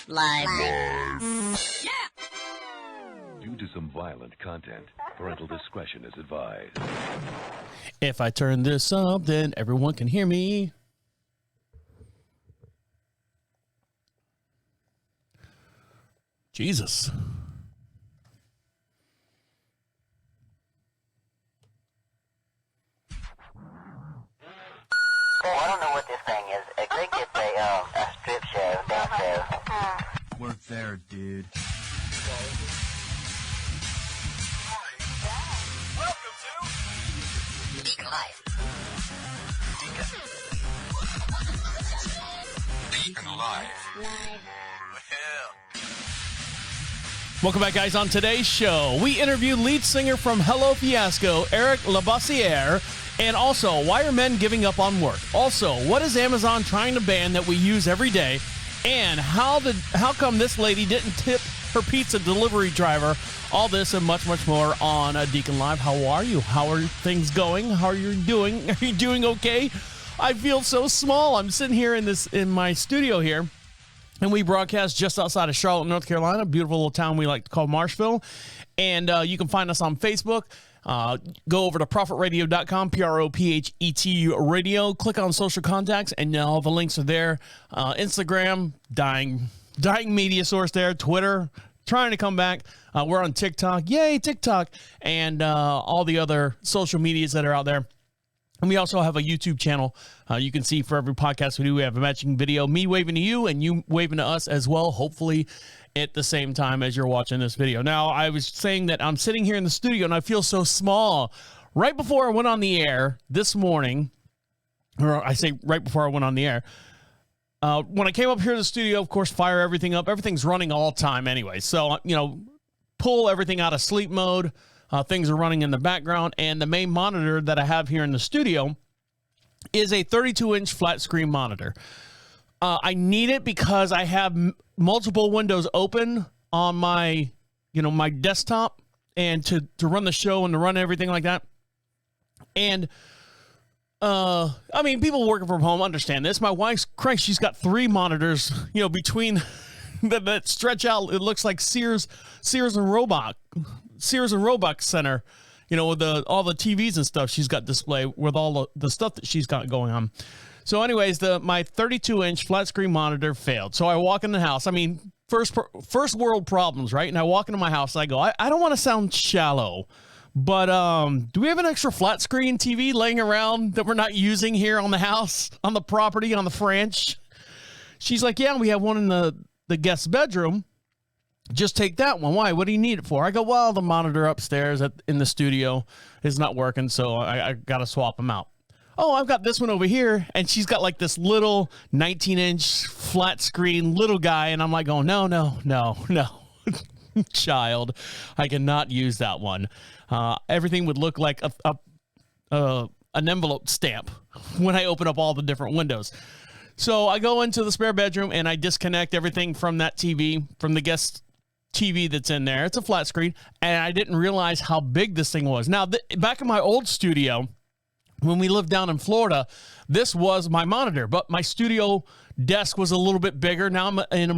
Live. Due to some violent content, parental discretion is advised. If I turn this up, then everyone can hear me. Jesus. I don't know what this thing is. I think it's a strip show, dance show. Work there, dude. Welcome to DeaconLive. DeaconLive. Welcome back, guys. On today's show, we interview lead singer from Hello Fiasco, Eric Labossiere, and also, why are men giving up on work? Also, what is Amazon trying to ban that we use every day? And how come this lady didn't tip her pizza delivery driver? All this and much, much more on DeaconLive. How are you? How are things going? How are you doing? Are you doing okay? I feel so small. I'm sitting here in my studio here, and we broadcast just outside of Charlotte, North Carolina, a beautiful little town we like to call Marshville. And you can find us on Facebook. Go over to prophetradio.com, PROPHET radio. Click on social contacts, and all the links are there. Instagram, dying media source there. Twitter, trying to come back. We're on TikTok. Yay, TikTok. And all the other social medias that are out there. And we also have a YouTube channel. You can see for every podcast we do, we have a matching video. Me waving to you and you waving to us as well, hopefully at the same time as you're watching this video. Now, I was saying that I'm sitting here in the studio and I feel so small. Right before I went on the air this morning, or I say right before I went on the air, when I came up here to the studio, of course, fire everything up. Everything's running all the time anyway. So, pull everything out of sleep mode. Things are running in the background, and the main monitor that I have here in the studio is a 32-inch flat screen monitor. I need it because I have multiple windows open on my, my desktop, and to run the show and to run everything like that. And people working from home understand this. My wife's Christ, she's got 3 monitors, between that stretch out. It looks like Sears and Roebuck Center, with all the TVs and stuff she's got display with all the stuff that she's got going on. So anyways, my 32-inch flat screen monitor failed. So I walk in the house. First world problems, right? And I walk into my house and I go, I don't want to sound shallow, but do we have an extra flat screen TV laying around that we're not using here on the house, on the property, on the French? She's like, yeah, we have one in the guest bedroom. Just take that one. Why? What do you need it for? I go, well, the monitor upstairs in the studio is not working, so I got to swap them out. Oh, I've got this one over here, and she's got like this little 19-inch flat screen little guy, and I'm like going, no, child, I cannot use that one. Everything would look like an envelope stamp when I open up all the different windows. So I go into the spare bedroom, and I disconnect everything from that TV, from the guest TV that's in there. It's a flat screen, and I didn't realize how big this thing was. Now, back in my old studio, when we lived down in Florida, this was my monitor, but my studio desk was a little bit bigger. Now I'm in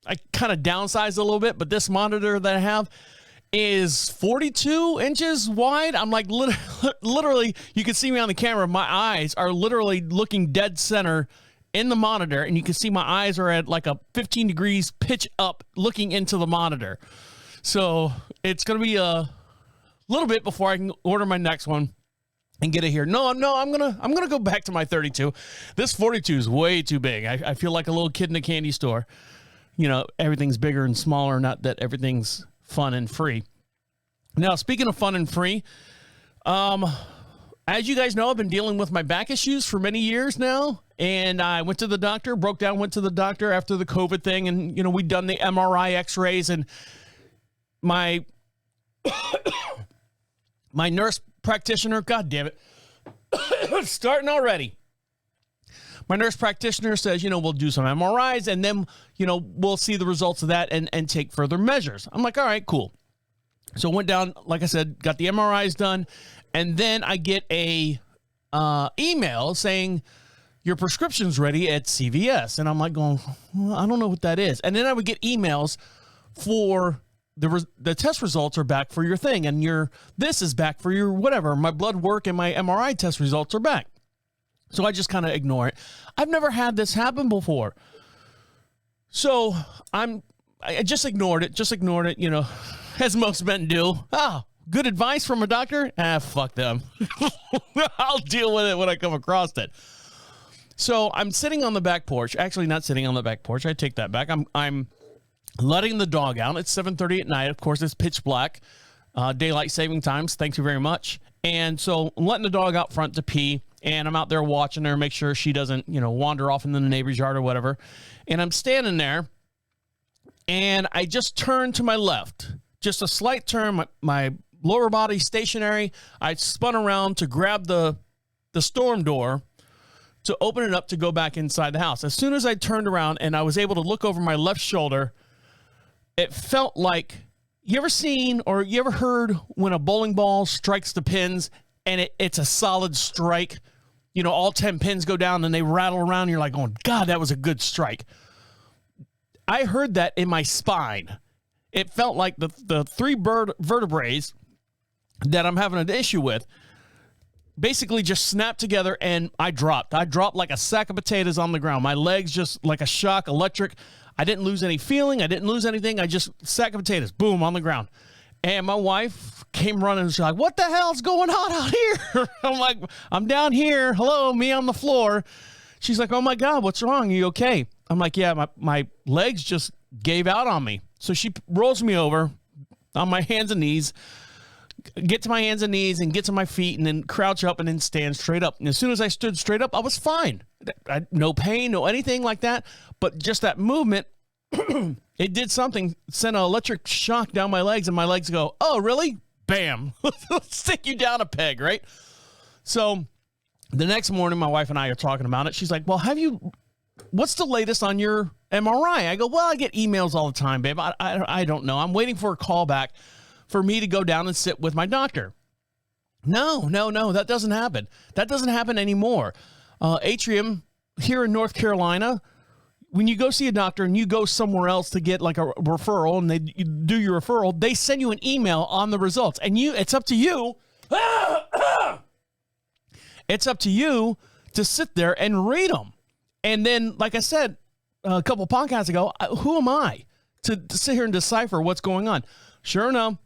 I kind of downsized a little bit, but this monitor that I have is 42 inches wide. I'm like, literally, you can see me on the camera. My eyes are literally looking dead center in the monitor, and you can see my eyes are at like a 15 degrees pitch up looking into the monitor. So it's going to be a little bit before I can order my next one and get it here. No, I'm gonna go back to my 32. This 42 is way too big. I feel like a little kid in a candy store. Everything's bigger and smaller, not that everything's fun and free. Now, speaking of fun and free, as you guys know, I've been dealing with my back issues for many years now, and I went to the doctor, went to the doctor after the COVID thing, and, we'd done the MRI x-rays, and my nurse practitioner, God damn it, starting already. My nurse practitioner says, we'll do some MRIs, and then, we'll see the results of that and take further measures. I'm like, all right, cool. So I went down, like I said, got the MRIs done, and then I get a email saying, your prescription's ready at CVS. And I'm like going, well, I don't know what that is. And then I would get emails for the test results are back for your thing. And this is back for your whatever. My blood work and my MRI test results are back. So I just kind of ignore it. I've never had this happen before. So I just ignored it, as most men do. Oh, good advice from a doctor? Fuck them. I'll deal with it when I come across it. So I'm sitting on the back porch. Actually, not sitting on the back porch. I take that back. I'm letting the dog out. It's 7:30 at night. Of course, it's pitch black. Daylight saving times. Thank you very much. And so I'm letting the dog out front to pee. And I'm out there watching her, make sure she doesn't, wander off into the neighbor's yard or whatever. And I'm standing there. And I just turned to my left. Just a slight turn. My lower body stationary. I spun around to grab the storm door to open it up to go back inside the house. As soon as I turned around and I was able to look over my left shoulder, it felt like, you ever seen or you ever heard when a bowling ball strikes the pins and it's a solid strike? All 10 pins go down and they rattle around. And you're like, oh, God, that was a good strike. I heard that in my spine. It felt like the three vertebrae that I'm having an issue with basically just snapped together, and I dropped. I dropped like a sack of potatoes on the ground. My legs just like a shock, electric. I didn't lose any feeling. I didn't lose anything. I just, sack of potatoes, boom, on the ground. And my wife came running, and she's like, what the hell's going on out here? I'm like, I'm down here. Hello, me on the floor. She's like, oh, my God, what's wrong? Are you okay? I'm like, yeah, my legs just gave out on me. So she rolls me over on my hands and knees, get to my hands and knees and get to my feet and then crouch up and then stand straight up. And as soon as I stood straight up, I was fine. No pain, no anything like that. But just that movement, it did something, sent an electric shock down my legs, and my legs go, oh, really? Bam. Stick you down a peg, right? So the next morning, my wife and I are talking about it. She's like, well, what's the latest on your MRI? I go, well, I get emails all the time, babe. I don't know. I'm waiting for a call back for me to go down and sit with my doctor. No, that doesn't happen. That doesn't happen anymore. Atrium here in North Carolina, when you go see a doctor and you go somewhere else to get like a referral and you do your referral, they send you an email on the results, and it's up to you. It's up to you to sit there and read them. And then, like I said a couple podcasts ago, who am I to sit here and decipher what's going on? Sure enough,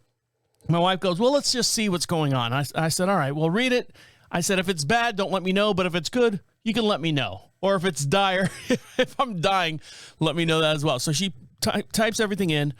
my wife goes, well, let's just see what's going on. I said, all right, well, read it. I said, if it's bad, don't let me know. But if it's good, you can let me know. Or if it's dire, if I'm dying, let me know that as well. So she types everything in,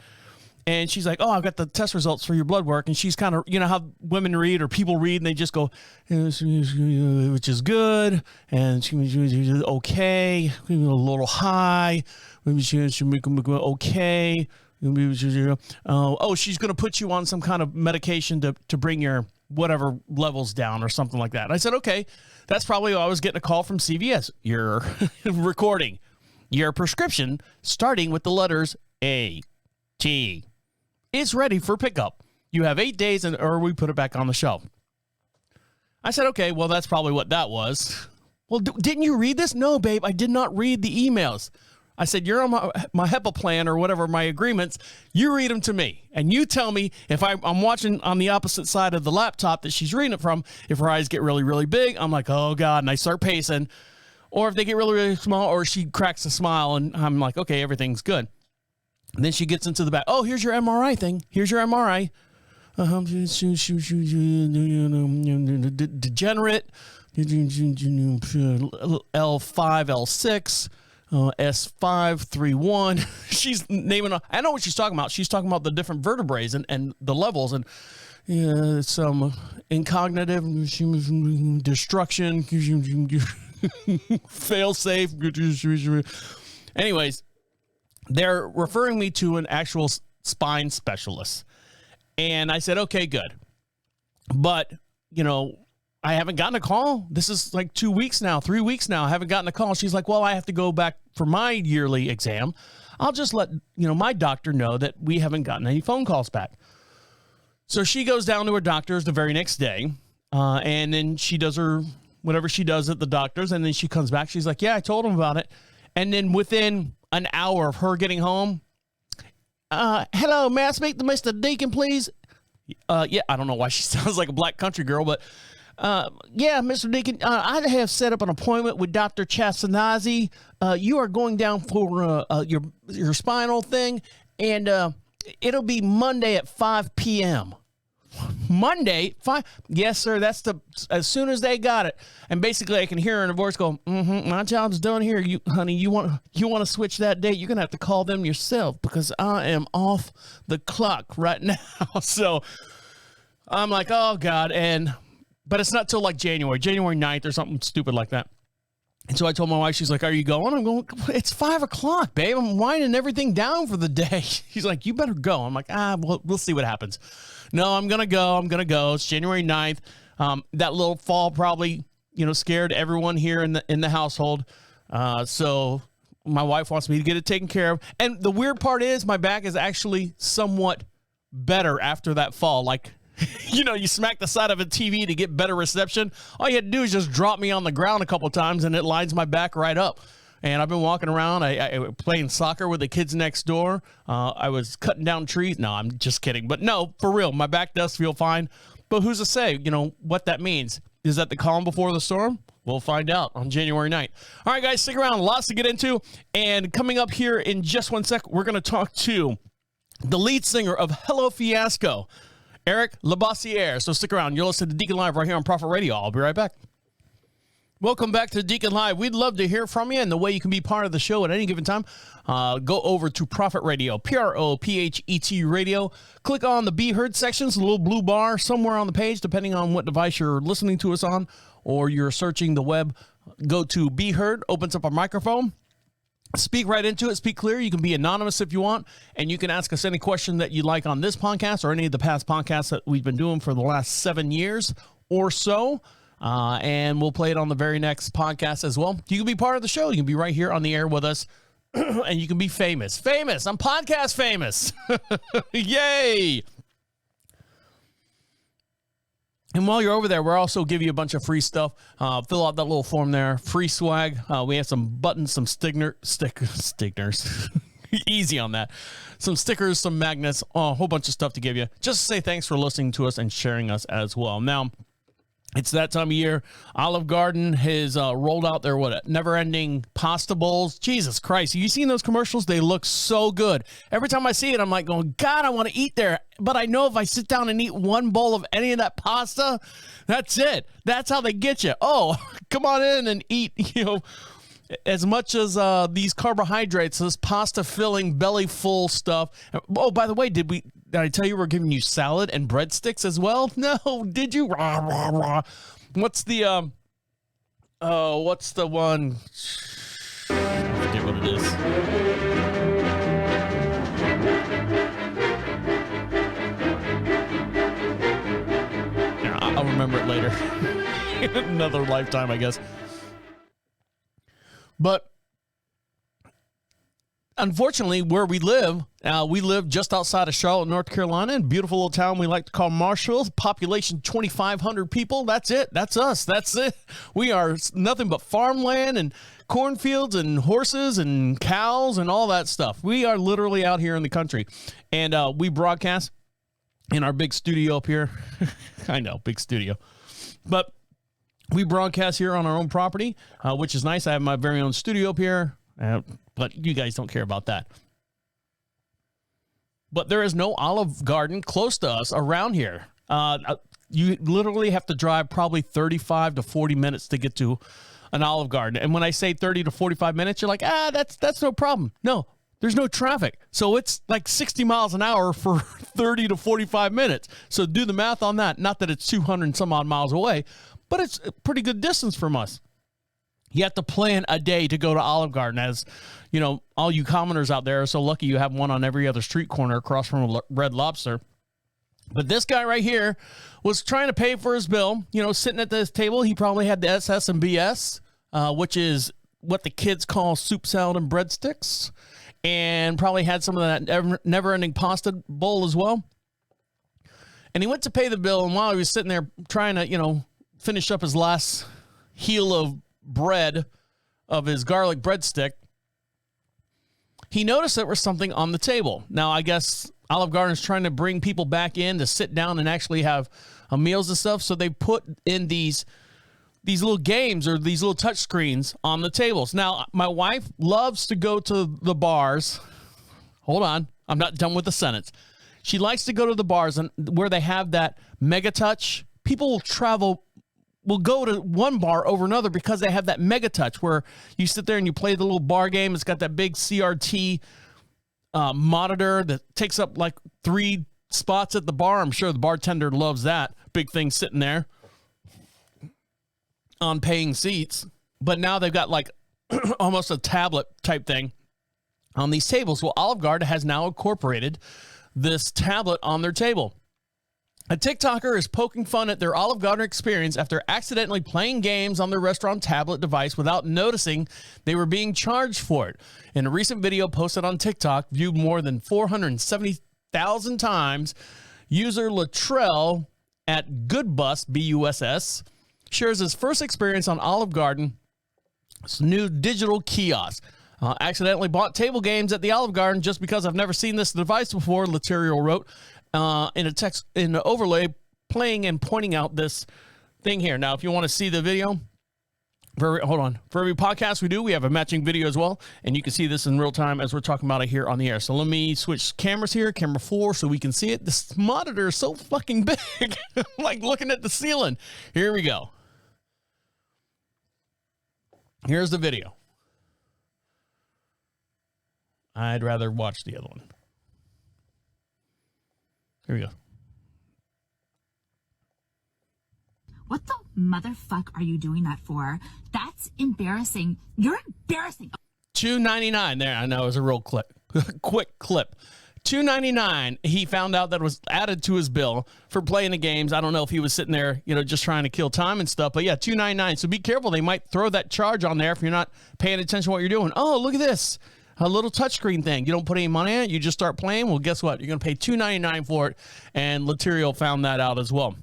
and she's like, oh, I've got the test results for your blood work. And she's kind of, how women read or people read, and they just go, which is good. And she's okay, a little high. Maybe she should make them go okay. Oh, she's going to put you on some kind of medication to bring your whatever levels down or something like that. I said, okay, that's probably why I was getting a call from CVS. You're recording your prescription starting with the letters A, T. It's ready for pickup. You have 8 days or we put it back on the shelf. I said, okay, well, that's probably what that was. Well, didn't you read this? No, babe, I did not read the emails. I said, you're on my HEPA plan or whatever, my agreements. You read them to me. And you tell me if I'm watching on the opposite side of the laptop that she's reading it from, if her eyes get really, really big, I'm like, oh, God, and I start pacing. Or if they get really, really small, or she cracks a smile, and I'm like, okay, everything's good. And then she gets into the back. Oh, here's your MRI thing. Here's your MRI. Degenerate. L5, L6. S531. She's naming. I know what she's talking about. She's talking about the different vertebrae and the levels and some incognitive destruction, fail safe. Anyways, they're referring me to an actual spine specialist, and I said, okay, good, but I haven't gotten a call. This is like 2 weeks now, 3 weeks now. I haven't gotten a call. She's like, well, I have to go back for my yearly exam. I'll just let, my doctor know that we haven't gotten any phone calls back. So she goes down to her doctor's the very next day. And then she does her, whatever she does at the doctor's. And then she comes back. She's like, yeah, I told him about it. And then within an hour of her getting home, hello, may I speak to Mr. Deacon, please? Yeah, I don't know why she sounds like a black country girl, but yeah, Mr. Deacon, I have set up an appointment with Dr. Chastanazi. You are going down for your spinal thing, and it'll be Monday at 5 p.m. Monday, 5? Yes, sir. That's as soon as they got it. And basically, I can hear her in her voice go, my job's done here. Honey, you want to switch that date? You're going to have to call them yourself because I am off the clock right now. So I'm like, oh, God. But it's not till like January 9th or something stupid like that. And so I told my wife, she's like, are you going? I'm going, it's 5 o'clock, babe. I'm winding everything down for the day. She's like, you better go. I'm like, we'll see what happens. No, I'm going to go. It's January 9th. That little fall probably, scared everyone here in the household. So my wife wants me to get it taken care of. And the weird part is my back is actually somewhat better after that fall. Like, you smack the side of a TV to get better reception. All you had to do is just drop me on the ground a couple times and it lines my back right up. And I've been walking around. I playing soccer with the kids next door. I was cutting down trees. No, I'm just kidding. But no, for real, my back does feel fine. But who's to say, what that means? Is that the calm before the storm? We'll find out on January 9th. All right, guys, stick around. Lots to get into. And coming up here in just 1 sec, we're going to talk to the lead singer of Hello Fiasco, Eric Labossiere. So stick around. You'll listen to Deacon Live right here on Prophet Radio. I'll be right back. Welcome back to Deacon Live. We'd love to hear from you, and the way you can be part of the show at any given time, go over to Prophet Radio, Prophet Radio. Click on the Be Heard section. It's a little blue bar somewhere on the page, depending on what device you're listening to us on, or you're searching the web. Go to Be Heard, opens up a microphone. Speak right into it. Speak clear. You can be anonymous if you want, and you can ask us any question that you'd like on this podcast or any of the past podcasts that we've been doing for the last 7 years or so. And we'll play it on the very next podcast as well. You can be part of the show. You can be right here on the air with us, and you can be famous. Famous. I'm podcast famous. Yay. And while you're over there, we'll also give you a bunch of free stuff. Fill out that little form there. Free swag. We have some buttons, some stickers. Easy on that. Some stickers, some magnets, a whole bunch of stuff to give you. Just to say thanks for listening to us and sharing us as well. Now, it's that time of year. Olive Garden has rolled out their never-ending pasta bowls. Jesus Christ. Have you seen those commercials? They look so good. Every time I see it, I'm like going, God, I want to eat there. But I know if I sit down and eat one bowl of any of that pasta, that's it. That's how they get you. Oh, come on in and eat, as much as these carbohydrates, this pasta-filling, belly-full stuff. Oh, by the way, did I tell you we're giving you salad and breadsticks as well? No, did you? Rah, rah, rah. What's the one? I forget what it is. Yeah, I'll remember it later. Another lifetime, I guess. But unfortunately, where we live just outside of Charlotte, North Carolina, in a beautiful little town we like to call Marshall. Population 2,500 people. That's it. That's us. That's it. We are nothing but farmland and cornfields and horses and cows and all that stuff. We are literally out here in the country. And we broadcast in our big studio up here. I know, big studio. But we broadcast here on our own property, which is nice. I have my very own studio up here, but you guys don't care about that. But there is no Olive Garden close to us around here. You literally have to drive probably 35 to 40 minutes to get to an Olive Garden. And when I say 30 to 45 minutes, you're like, that's no problem. No, there's no traffic. So it's like 60 miles an hour for 30 to 45 minutes. So do the math on that. Not that it's 200 and some odd miles away, but it's a pretty good distance from us. You have to plan a day to go to Olive Garden. As you know, all you commoners out there are so lucky you have one on every other street corner across from a Red Lobster. But this guy right here was trying to pay for his bill. Sitting at this table, he probably had the SS and BS, which is what the kids call soup, salad, and breadsticks, and probably had some of that never-ending pasta bowl as well. And he went to pay the bill, and while he was sitting there trying to, finish up his last heel of bread of his garlic breadstick, he noticed there was something on the table. Now, I guess Olive Garden is trying to bring people back in to sit down and actually have meals and stuff. So they put in these little games or these little touch screens on the tables. Now, my wife loves to go to the bars. Hold on. I'm not done with the sentence. She likes to go to the bars and where they have that mega touch. People will go to one bar over another because they have that mega touch where you sit there and you play the little bar game. It's got that big CRT monitor that takes up like 3 spots at the bar. I'm sure the bartender loves that big thing sitting there on paying seats. But now they've got like almost a tablet type thing on these tables. Well, Olive Garden has now incorporated this tablet on their table. A TikToker is poking fun at their Olive Garden experience after accidentally playing games on their restaurant tablet device without noticing they were being charged for it. In a recent video posted on TikTok, viewed more than 470,000 times, user Latrell at Goodbus, B-U-S-S, shares his first experience on Olive Garden's new digital kiosk. Accidentally bought table games at the Olive Garden just because I've never seen this device before, Laterial wrote. In a text, in the overlay, playing and pointing out this thing here. Now, if you want to see the video, for every podcast we do, we have a matching video as well, and you can see this in real time as we're talking about it here on the air. So let me switch cameras here, camera 4, so we can see it. This monitor is so fucking big, like looking at the ceiling. Here we go. Here's the video. I'd rather watch the other one. Here we go. What the motherfuck are you doing that for? That's embarrassing. You're embarrassing. $2.99 there. I know it was a real quick clip. $2.99. He found out that it was added to his bill for playing the games. I don't know if he was sitting there, just trying to kill time and stuff. But yeah, $2.99. So be careful. They might throw that charge on there if you're not paying attention to what you're doing. Oh, look at this. A little touchscreen thing. You don't put any money in it. You just start playing. Well, guess what? You're going to pay $2.99 for it. And Laterial found that out as well.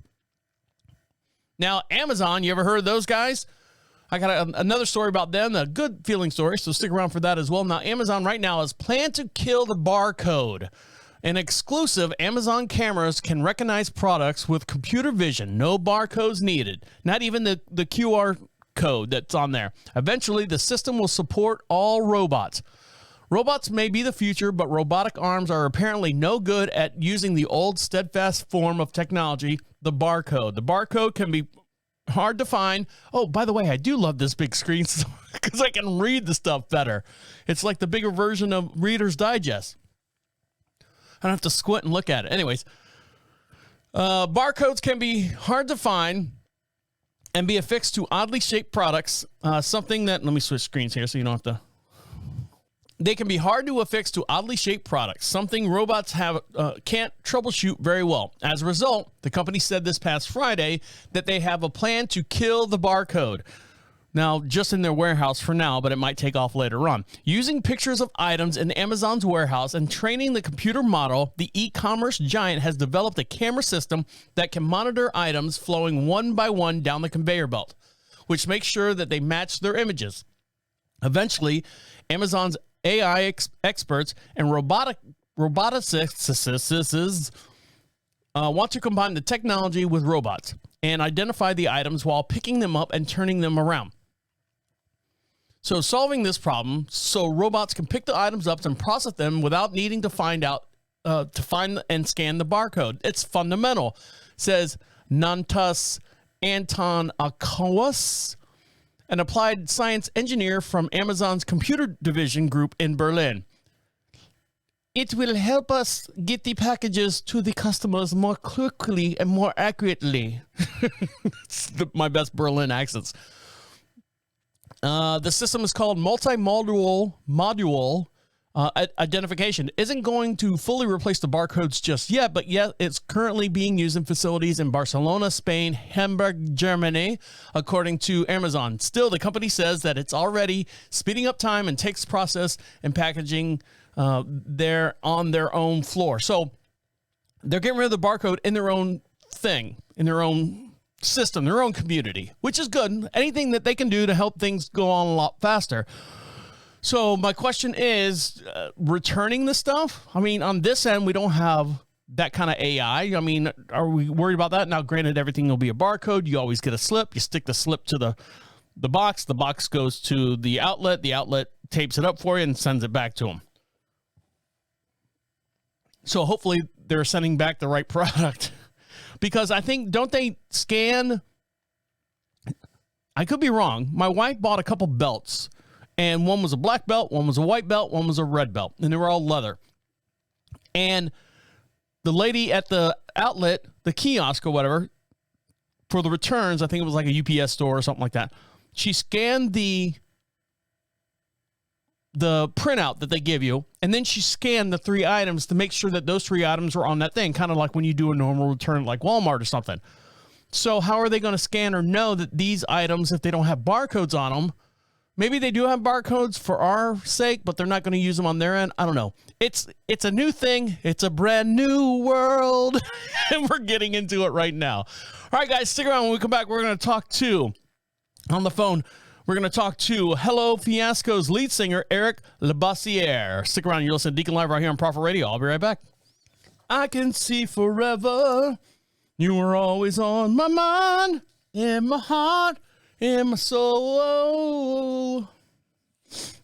Now, Amazon, you ever heard of those guys? I got another story about them, a good feeling story, so stick around for that as well. Now, Amazon right now has planned to kill the barcode. An exclusive, Amazon cameras can recognize products with computer vision. No barcodes needed. Not even the QR code that's on there. Eventually, the system will support all robots. Robots may be the future, but robotic arms are apparently no good at using the old steadfast form of technology, the barcode. The barcode can be hard to find. Oh, by the way, I do love this big screen because I can read the stuff better. It's like the bigger version of Reader's Digest. I don't have to squint and look at it. Anyways, barcodes can be hard to find and be affixed to oddly shaped products. Something that, let me switch screens here so you don't have to. They can be hard to affix to oddly shaped products, something robots can't troubleshoot very well. As a result, the company said this past Friday that they have a plan to kill the barcode. Now, just in their warehouse for now, but it might take off later on. Using pictures of items in Amazon's warehouse and training the computer model, the e-commerce giant has developed a camera system that can monitor items flowing one by one down the conveyor belt, which makes sure that they match their images. Eventually, Amazon's AI experts and roboticists want to combine the technology with robots and identify the items while picking them up and turning them around. So solving this problem so robots can pick the items up and process them without needing to find and scan the barcode. It's fundamental, says Nantas Anton Akawas, an applied science engineer from Amazon's computer division group in Berlin. It will help us get the packages to the customers more quickly and more accurately. It's my best Berlin accents. The system is called multi-module identification. Isn't going to fully replace the barcodes just yet, but yet it's currently being used in facilities in Barcelona, Spain, Hamburg, Germany, according to Amazon. Still, the company says that it's already speeding up time and takes process and packaging there on their own floor. So they're getting rid of the barcode in their own thing, in their own system, their own community, which is good. Anything that they can do to help things go on a lot faster. So my question is, returning the stuff? I mean, on this end, we don't have that kind of AI. I mean, are we worried about that? Now, granted, everything will be a barcode. You always get a slip. You stick the slip to the box. The box goes to the outlet. The outlet tapes it up for you and sends it back to them. So hopefully they're sending back the right product. Because I think, don't they scan? I could be wrong. My wife bought a couple belts. And one was a black belt, one was a white belt, one was a red belt. And they were all leather. And the lady at the outlet, the kiosk or whatever, for the returns, I think it was like a UPS store or something like that. She scanned the printout that they give you, and then she scanned the 3 items to make sure that those 3 items were on that thing, kind of like when you do a normal return like Walmart or something. So how are they going to scan or know that these items, if they don't have barcodes on them, maybe they do have barcodes for our sake, but they're not going to use them on their end? I don't know. It's a new thing. It's a brand new world, and we're getting into it right now. All right, guys, stick around. When we come back, we're going to talk to, on the phone, we're going to talk to Hello Fiasco's lead singer, Eric Labossiere. Stick around. You're listening to Deacon Live right here on Prophet Radio. I'll be right back. I can see forever. You were always on my mind, in my heart, in my soul.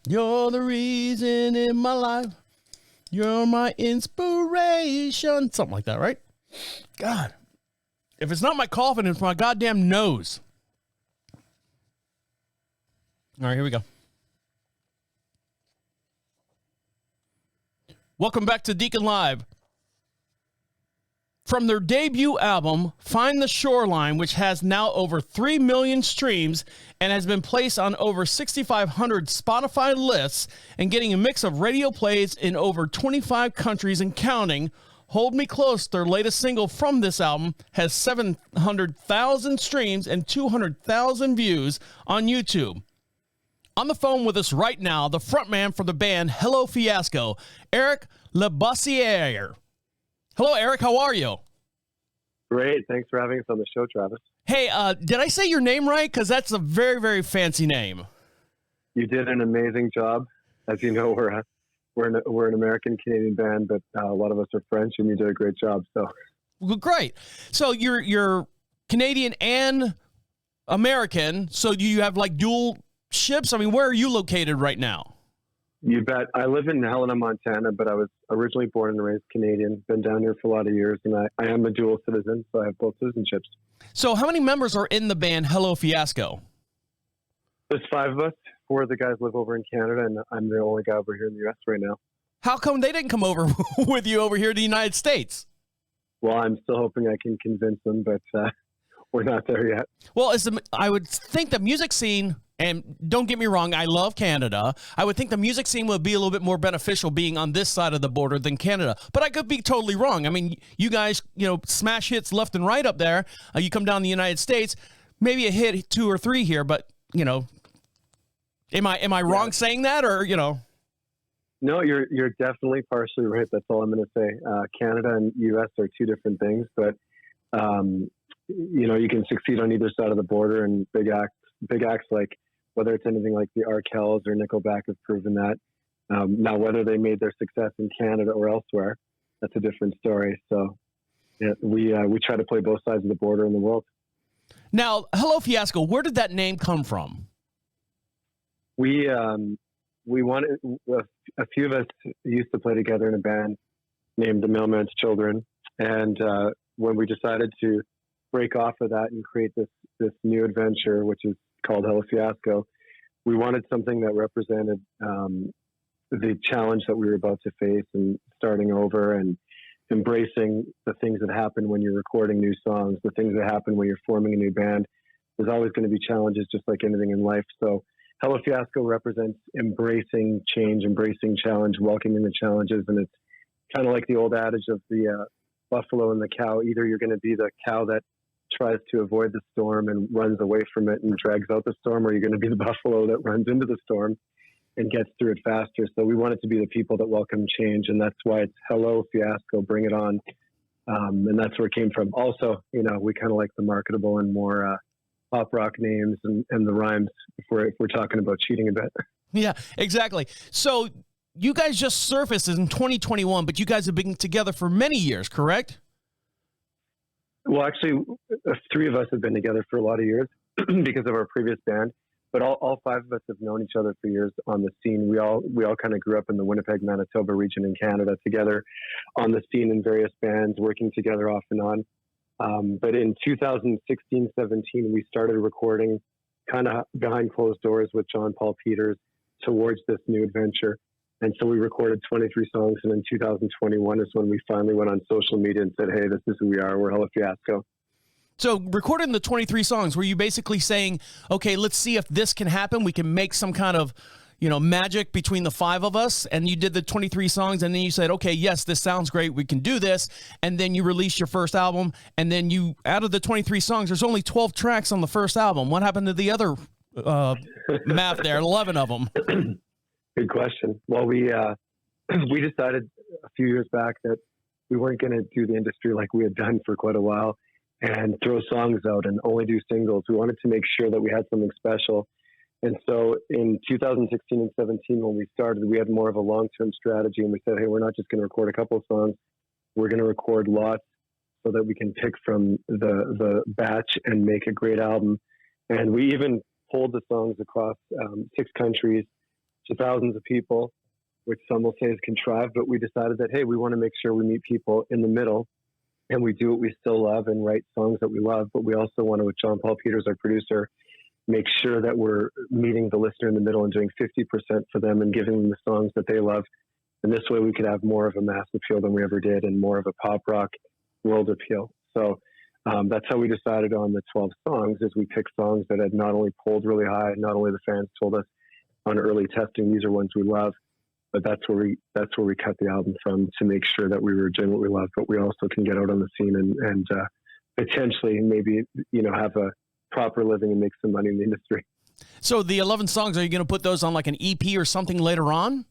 You're the reason in my life. You're my inspiration. Something like that, right? God. If it's not my coffin, it's my goddamn nose. All right, here we go. Welcome back to Deacon Live. From their debut album, Find the Shoreline, which has now over 3 million streams and has been placed on over 6,500 Spotify lists and getting a mix of radio plays in over 25 countries and counting, Hold Me Close, their latest single from this album, has 700,000 streams and 200,000 views on YouTube. On the phone with us right now, the frontman for the band Hello Fiasco, Eric Labossiere. Hello, Eric. How are you? Great. Thanks for having us on the show, Travis. Hey, did I say your name right? Because that's a very, very fancy name. You did an amazing job. As you know, we're an American-Canadian band, but a lot of us are French, and you did a great job. So, well, great. So you're Canadian and American. So do you have like dual ships? I mean, where are you located right now? You bet. I live in Helena, Montana, but I was originally born and raised Canadian. Been down here for a lot of years, and I am a dual citizen, so I have both citizenships. So how many members are in the band Hello Fiasco? There's 5 of us. 4 of the guys live over in Canada, and I'm the only guy over here in the U.S. right now. How come they didn't come over with you over here to the United States? Well, I'm still hoping I can convince them, but we're not there yet. Well, I would think the music scene, and don't get me wrong, I love Canada. I would think the music scene would be a little bit more beneficial being on this side of the border than Canada. But I could be totally wrong. I mean, you guys, smash hits left and right up there. You come down the United States, maybe a hit 2 or 3 here, but, am I wrong saying that, or, No, you're definitely partially right. That's all I'm going to say. Canada and U.S. are 2 different things, but, you can succeed on either side of the border, and big acts like, whether it's anything like the Arkells or Nickelback have proven that. Now, whether they made their success in Canada or elsewhere, that's a different story. So yeah, we try to play both sides of the border in the world. Now, Hello Fiasco, where did that name come from? We wanted, a few of us used to play together in a band named The Mailman's Children. And when we decided to break off of that and create this new adventure, which is called Hello Fiasco, we wanted something that represented the challenge that we were about to face and starting over and embracing the things that happen when you're recording new songs, the things that happen when you're forming a new band. There's always going to be challenges, just like anything in life. So Hello Fiasco represents embracing change, embracing challenge, welcoming the challenges. And it's kind of like the old adage of the buffalo and the cow. Either you're going to be the cow that tries to avoid the storm and runs away from it and drags out the storm, or you're going to be the buffalo that runs into the storm and gets through it faster. So we want it to be the people that welcome change, and that's why it's Hello Fiasco, bring it on. And that's where it came from. Also, you know, we kind of like the marketable and more pop rock names and the rhymes if we're talking about cheating a bit. Yeah, exactly. So you guys just surfaced in 2021, but you guys have been together for many years, correct? Well, actually, 3 of us have been together for a lot of years because of our previous band. But all 5 of us have known each other for years on the scene. We all kind of grew up in the Winnipeg, Manitoba region in Canada together on the scene in various bands, working together off and on. But in 2016, 17, we started recording kind of behind closed doors with John Paul Peters towards this new adventure. And so we recorded 23 songs. And in 2021 is when we finally went on social media and said, hey, this is who we are. We're Hello Fiasco. So recording the 23 songs, were you basically saying, okay, let's see if this can happen. We can make some kind of, you know, magic between the 5 of us. And you did the 23 songs. And then you said, okay, yes, this sounds great. We can do this. And then you released your first album. And then you, out of the 23 songs, there's only 12 tracks on the first album. What happened to the other math there, 11 of them? Good question. Well, we decided a few years back that we weren't going to do the industry like we had done for quite a while and throw songs out and only do singles. We wanted to make sure that we had something special. And so in 2016 and 17, when we started, we had more of a long-term strategy. And we said, hey, we're not just going to record a couple of songs. We're going to record lots so that we can pick from the batch and make a great album. And we even pulled the songs across 6 countries to thousands of people, which some will say is contrived. But we decided that, hey, we want to make sure we meet people in the middle and we do what we still love and write songs that we love. But we also want to, with John Paul Peters, our producer, make sure that we're meeting the listener in the middle and doing 50% for them and giving them the songs that they love. And this way we could have more of a mass appeal than we ever did and more of a pop rock world appeal. So that's how we decided on the 12 songs, is we picked songs that had not only pulled really high, not only the fans told us on early testing, these are ones we love, but that's where we cut the album from to make sure that we were doing what we love, but we also can get out on the scene and potentially maybe, you know, have a proper living and make some money in the industry. So the 11 songs, are you going to put those on like an EP or something later on?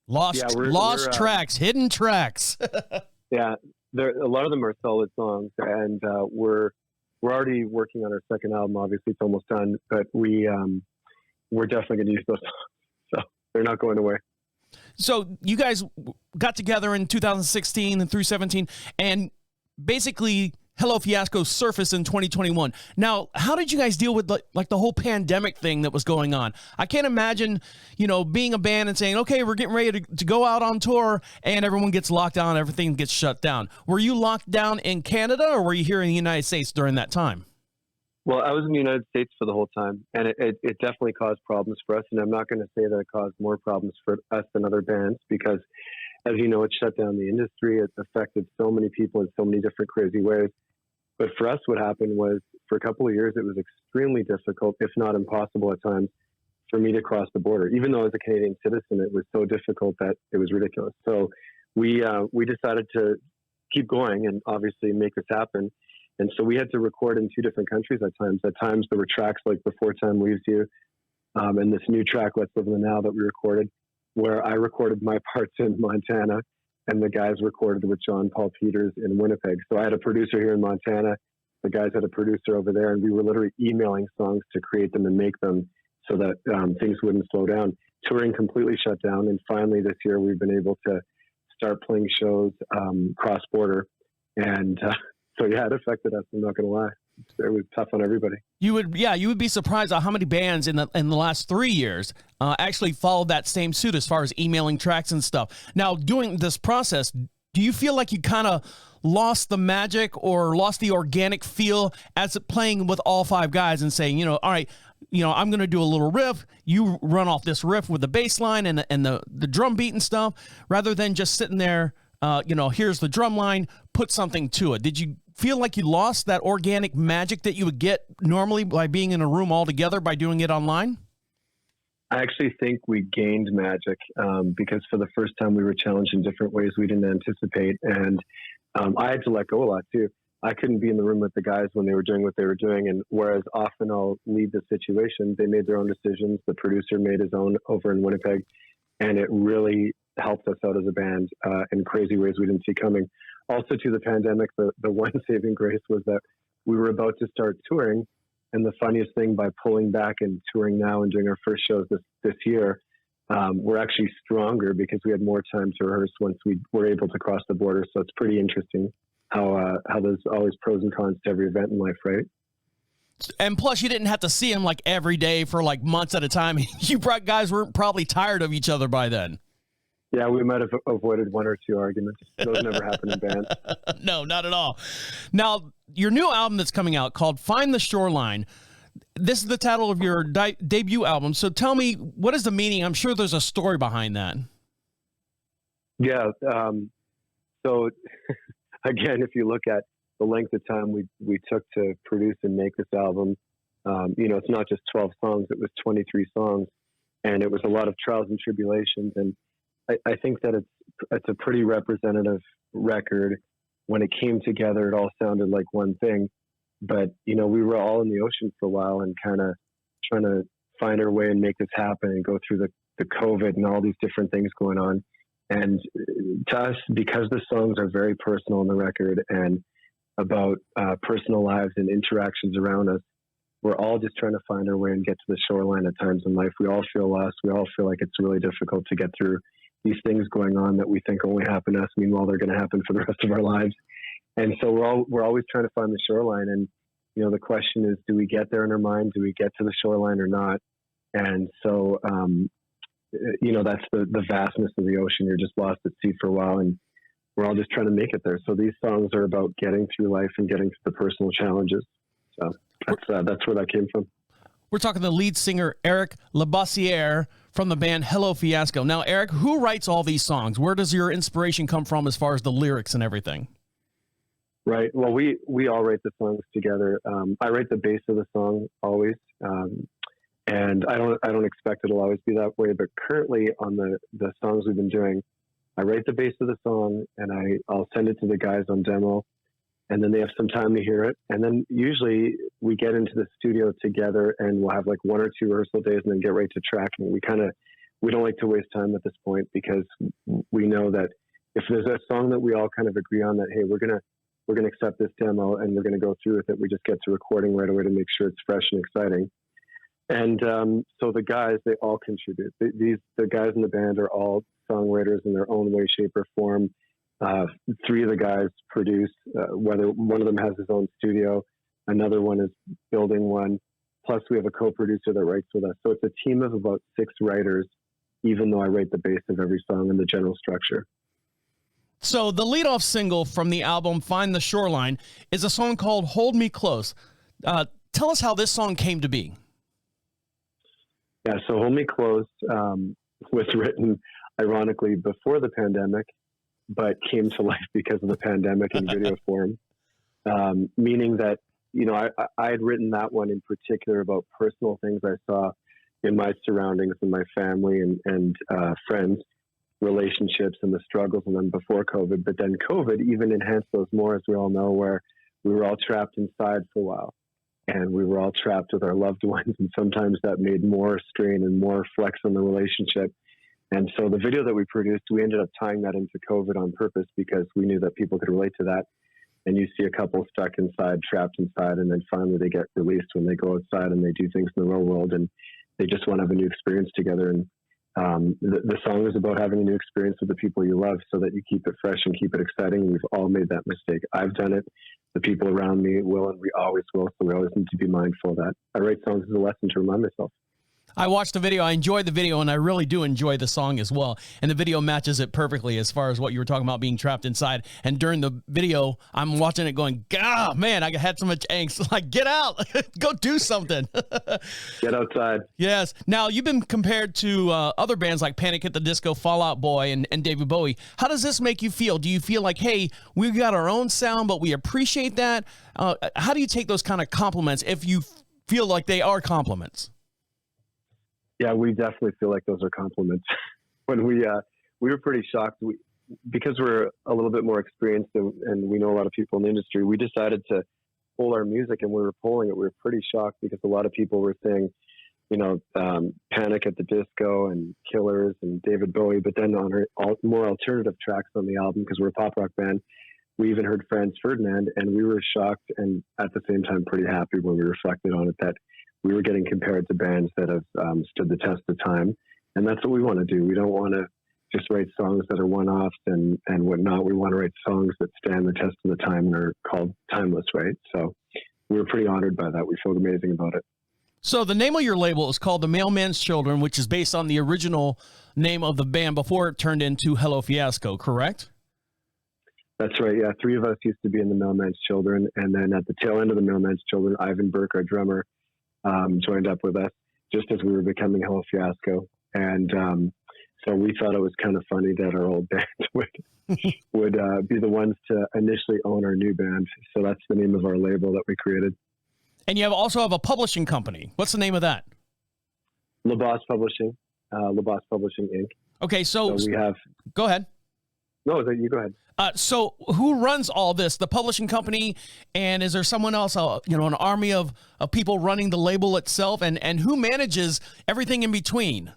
Lost tracks, hidden tracks. Yeah, a lot of them are solid songs, and we're already working on our second album. Obviously, it's almost done, but we're definitely going to use those songs. So they're not going away. So you guys got together in 2016 and through 17, and basically Hello Fiasco surfaced in 2021. Now, how did you guys deal with the whole pandemic thing that was going on? I can't imagine, you know, being a band and saying, okay, we're getting ready to go out on tour, and everyone gets locked down, everything gets shut down. Were you locked down in Canada, or were you here in the United States during that time? Well, I was in the United States for the whole time, and it definitely caused problems for us. And I'm not going to say that it caused more problems for us than other bands, because, as you know, it shut down the industry. It affected so many people in so many different crazy ways. But for us, what happened was, for a couple of years, it was extremely difficult, if not impossible at times, for me to cross the border. Even though as a Canadian citizen, it was so difficult that it was ridiculous. So we decided to keep going and obviously make this happen. And so we had to record in 2 different countries at times. At times there were tracks like Before Time Leaves You, and this new track, Let's Live in the Now, that we recorded, where I recorded my parts in Montana and the guys recorded with John Paul Peters in Winnipeg. So I had a producer here in Montana, the guys had a producer over there, and we were literally emailing songs to create them and make them so that things wouldn't slow down. Touring completely shut down, and finally this year we've been able to start playing shows cross-border, and so yeah, it affected us. I'm not going to lie; it was tough on everybody. You would be surprised at how many bands in the last 3 years actually followed that same suit as far as emailing tracks and stuff. Now, doing this process, do you feel like you kind of lost the magic or lost the organic feel as playing with all 5 guys and saying, you know, all right, you know, I'm going to do a little riff, you run off this riff with the bass line and the drum beat and stuff, rather than just sitting there, you know, here's the drum line, put something to it. Did you feel like you lost that organic magic that you would get normally by being in a room all together by doing it online? I actually think we gained magic because for the first time we were challenged in different ways we didn't anticipate. And I had to let go a lot too. I couldn't be in the room with the guys when they were doing what they were doing. And whereas often I'll lead the situation, they made their own decisions. The producer made his own over in Winnipeg, and it really helped us out as a band in crazy ways we didn't see coming. also to the pandemic, the one saving grace was that we were about to start touring. And the funniest thing, by pulling back and touring now and doing our first shows this year, we're actually stronger because we had more time to rehearse once we were able to cross the border. So it's pretty interesting how there's always pros and cons to every event in life, right? And plus, you didn't have to see him like every day for like months at a time. You guys were probably tired of each other by then. Yeah, we might have avoided one or two arguments. Those never happen in bands. No, not at all. Now, your new album that's coming out called Find the Shoreline. This is the title of your debut album. So tell me, what is the meaning? I'm sure there's a story behind that. Yeah. So again, if you look at the length of time we took to produce and make this album, it's not just 12 songs, it was 23 songs, and it was a lot of trials and tribulations. And I think that it's a pretty representative record. When it came together, it all sounded like one thing, but we were all in the ocean for a while and kind of trying to find our way and make this happen and go through the COVID and all these different things going on. And to us, because the songs are very personal on the record and about personal lives and interactions around us, we're all just trying to find our way and get to the shoreline at times in life. We all feel lost. We all feel like it's really difficult to get through these things going on that we think only happen to us. Meanwhile, they're going to happen for the rest of our lives. And so we're always trying to find the shoreline. And, the question is, do we get there in our mind? Do we get to the shoreline or not? And so, that's the vastness of the ocean. You're just lost at sea for a while, and we're all just trying to make it there. So these songs are about getting through life and getting through the personal challenges. So that's where that came from. We're talking the lead singer, Eric Labossiere, from the band Hello Fiasco. Now, Eric, who writes all these songs? Where does your inspiration come from as far as the lyrics and everything? Right. Well, we all write the songs together. I write the bass of the song always. And I don't expect it'll always be that way, but currently on the songs we've been doing, I write the bass of the song and I'll send it to the guys on demo, and then they have some time to hear it. And then usually we get into the studio together and we'll have like 1 or 2 rehearsal days and then get right to tracking. We don't like to waste time at this point, because we know that if there's a song that we all kind of agree on that, hey, we're going to accept this demo and we're going to go through with it, we just get to recording right away to make sure it's fresh and exciting. And so the guys, they all contribute. The guys in the band are all songwriters in their own way, shape, or form. 3 of the guys produce, whether one of them has his own studio, another one is building one. Plus we have a co-producer that writes with us. So it's a team of about 6 writers, even though I write the bass of every song and the general structure. So the leadoff single from the album Find the Shoreline is a song called Hold Me Close. Tell us how this song came to be. Yeah, so Hold Me Close was written, ironically, before the pandemic, but came to life because of the pandemic in video form. Meaning that, I had written that one in particular about personal things I saw in my surroundings and my family and friends, relationships and the struggles in them before COVID. But then COVID even enhanced those more, as we all know, where we were all trapped inside for a while. And we were all trapped with our loved ones. And sometimes that made more strain and more flex on the relationship. And so the video that we produced, we ended up tying that into COVID on purpose, because we knew that people could relate to that. And you see a couple stuck inside, trapped inside, and then finally they get released when they go outside and they do things in the real world, and they just want to have a new experience together. And the song is about having a new experience with the people you love so that you keep it fresh and keep it exciting. We've all made that mistake. I've done it. The people around me will, and we always will. So we always need to be mindful of that. I write songs as a lesson to remind myself. I watched the video. I enjoyed the video, and I really do enjoy the song as well. And the video matches it perfectly as far as what you were talking about, being trapped inside. And during the video, I'm watching it going, God, man, I had so much angst. Like, get out. Go do something. Get outside. Yes. Now, you've been compared to other bands like Panic at the Disco, Fall Out Boy, and David Bowie. How does this make you feel? Do you feel like, hey, we've got our own sound, but we appreciate that? How do you take those kind of compliments if you feel like they are compliments? Yeah, we definitely feel like those are compliments. When we were pretty shocked, because we're a little bit more experienced and we know a lot of people in the industry, we decided to poll our music, and we were polling it. We were pretty shocked because a lot of people were saying, Panic at the Disco and Killers and David Bowie, but then on our more alternative tracks on the album, because we're a pop rock band, we even heard Franz Ferdinand, and we were shocked and at the same time pretty happy when we reflected on it that we were getting compared to bands that have stood the test of time. And that's what we want to do. We don't want to just write songs that are one-offs and whatnot. We want to write songs that stand the test of the time and are called timeless, right? So we were pretty honored by that. We felt amazing about it. So the name of your label is called The Mailman's Children, which is based on the original name of the band before it turned into Hello Fiasco, correct? That's right. Yeah, 3 of us used to be in The Mailman's Children. And then at the tail end of The Mailman's Children, Ivan Burke, our drummer, joined up with us just as we were becoming Hello Fiasco. And so we thought it was kind of funny that our old band would be the ones to initially own our new band. So that's the name of our label that we created. And you also have a publishing company. What's the name of that? LaBosse Publishing, LaBosse Publishing Inc. Okay, so we have. Go ahead. No, you go ahead. So who runs all this? The publishing company, and is there someone else? An army of people running the label itself, and who manages everything in between?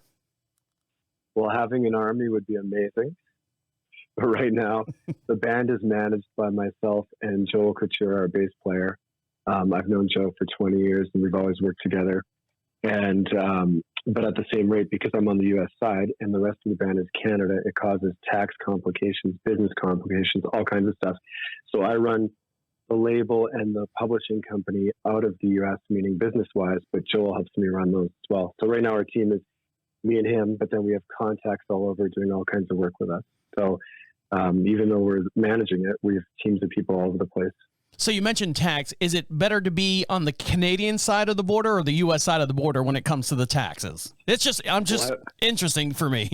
Well, having an army would be amazing. But right now, the band is managed by myself and Joel Couture, our bass player. I've known Joe for 20 years, and we've always worked together. And but at the same rate, because I'm on the U.S. side and the rest of the band is Canada, it causes tax complications, business complications, all kinds of stuff. So I run the label and the publishing company out of the U.S., meaning business-wise, but Joel helps me run those as well. So right now our team is me and him, but then we have contacts all over doing all kinds of work with us. So even though we're managing it, we have teams of people all over the place. So you mentioned tax. Is it better to be on the Canadian side of the border or the U.S. side of the border when it comes to the taxes? Interesting for me.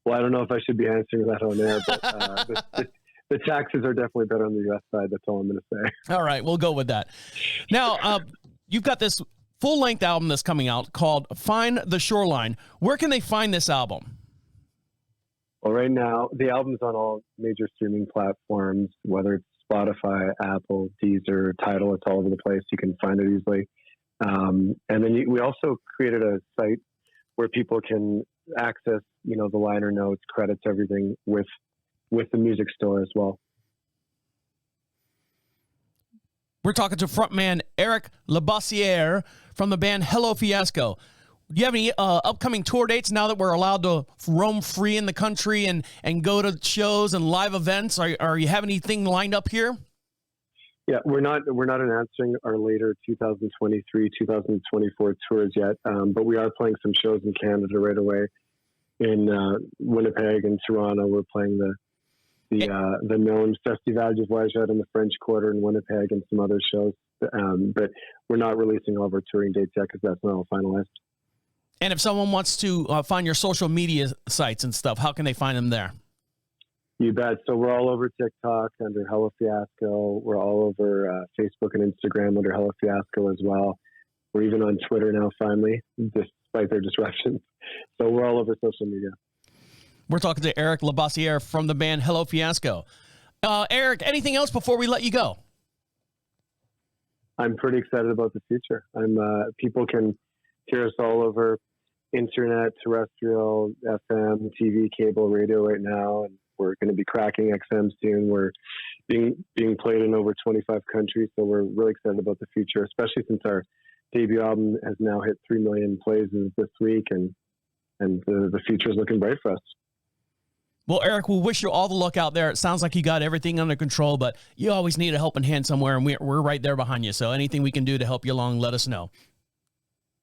Well, I don't know if I should be answering that on air, but the taxes are definitely better on the U.S. side. That's all I'm going to say. All right, we'll go with that. Now, you've got this full-length album that's coming out called Find the Shoreline. Where can they find this album? Well, right now, the album's on all major streaming platforms, whether it's Spotify, Apple, Deezer, Tidal, it's all over the place. You can find it easily. And then we also created a site where people can access, the liner notes, credits, everything with the music store as well. We're talking to frontman Eric Labossiere from the band Hello Fiasco. Do you have any upcoming tour dates now that we're allowed to roam free in the country and go to shows and live events? Are you have anything lined up here? Yeah, we're not announcing our later 2023, 2024 tours yet, but we are playing some shows in Canada right away. In Winnipeg and Toronto, we're playing the known Festival du Voyageur in the French Quarter in Winnipeg and some other shows. But we're not releasing all of our touring dates yet because that's not all finalized. And if someone wants to find your social media sites and stuff, how can they find them there? You bet. So we're all over TikTok under Hello Fiasco. We're all over Facebook and Instagram under Hello Fiasco as well. We're even on Twitter now, finally, despite their disruptions. So we're all over social media. We're talking to Eric Labossiere from the band Hello Fiasco. Eric, anything else before we let you go? I'm pretty excited about the future. People can hear us all over internet, terrestrial, FM, TV, cable, radio right now, and we're going to be cracking XM soon. We're being played in over 25 countries, so we're really excited about the future, especially since our debut album has now hit 3 million plays this week, and the future is looking bright for us. Well, Eric, we'll wish you all the luck out there. It sounds like you got everything under control, but you always need a helping hand somewhere, and we're right there behind you. So anything we can do to help you along, let us know.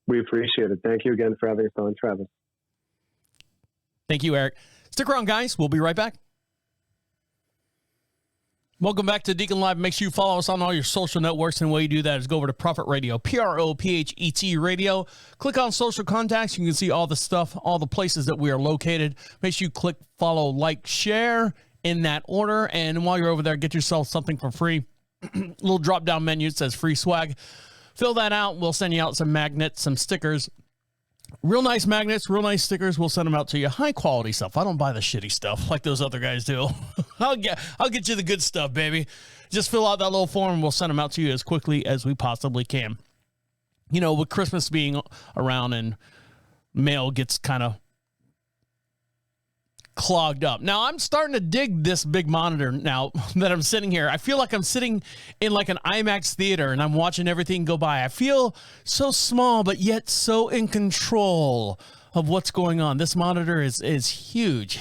We appreciate it. Thank you again for having us on, Travis. Thank you, Eric. Stick around, guys. We'll be right back. Welcome back to Deacon Live. Make sure you follow us on all your social networks. And the way you do that is go over to Prophet Radio, PROPHET Radio. Click on social contacts. You can see all the stuff, all the places that we are located. Make sure you click follow, like, share in that order. And while you're over there, get yourself something for free. Little drop-down menu. It says free swag. Fill that out. We'll send you out some magnets, some stickers. Real nice magnets, real nice stickers. We'll send them out to you. High quality stuff. I don't buy the shitty stuff like those other guys do. I'll get you the good stuff, baby. Just fill out that little form and we'll send them out to you as quickly as we possibly can. With Christmas being around and mail gets kind of clogged up. Now I'm starting to dig this big monitor now that I'm sitting here. I feel like I'm sitting in like an IMAX theater and I'm watching everything go by. I feel so small, but yet so in control of what's going on. This monitor is huge.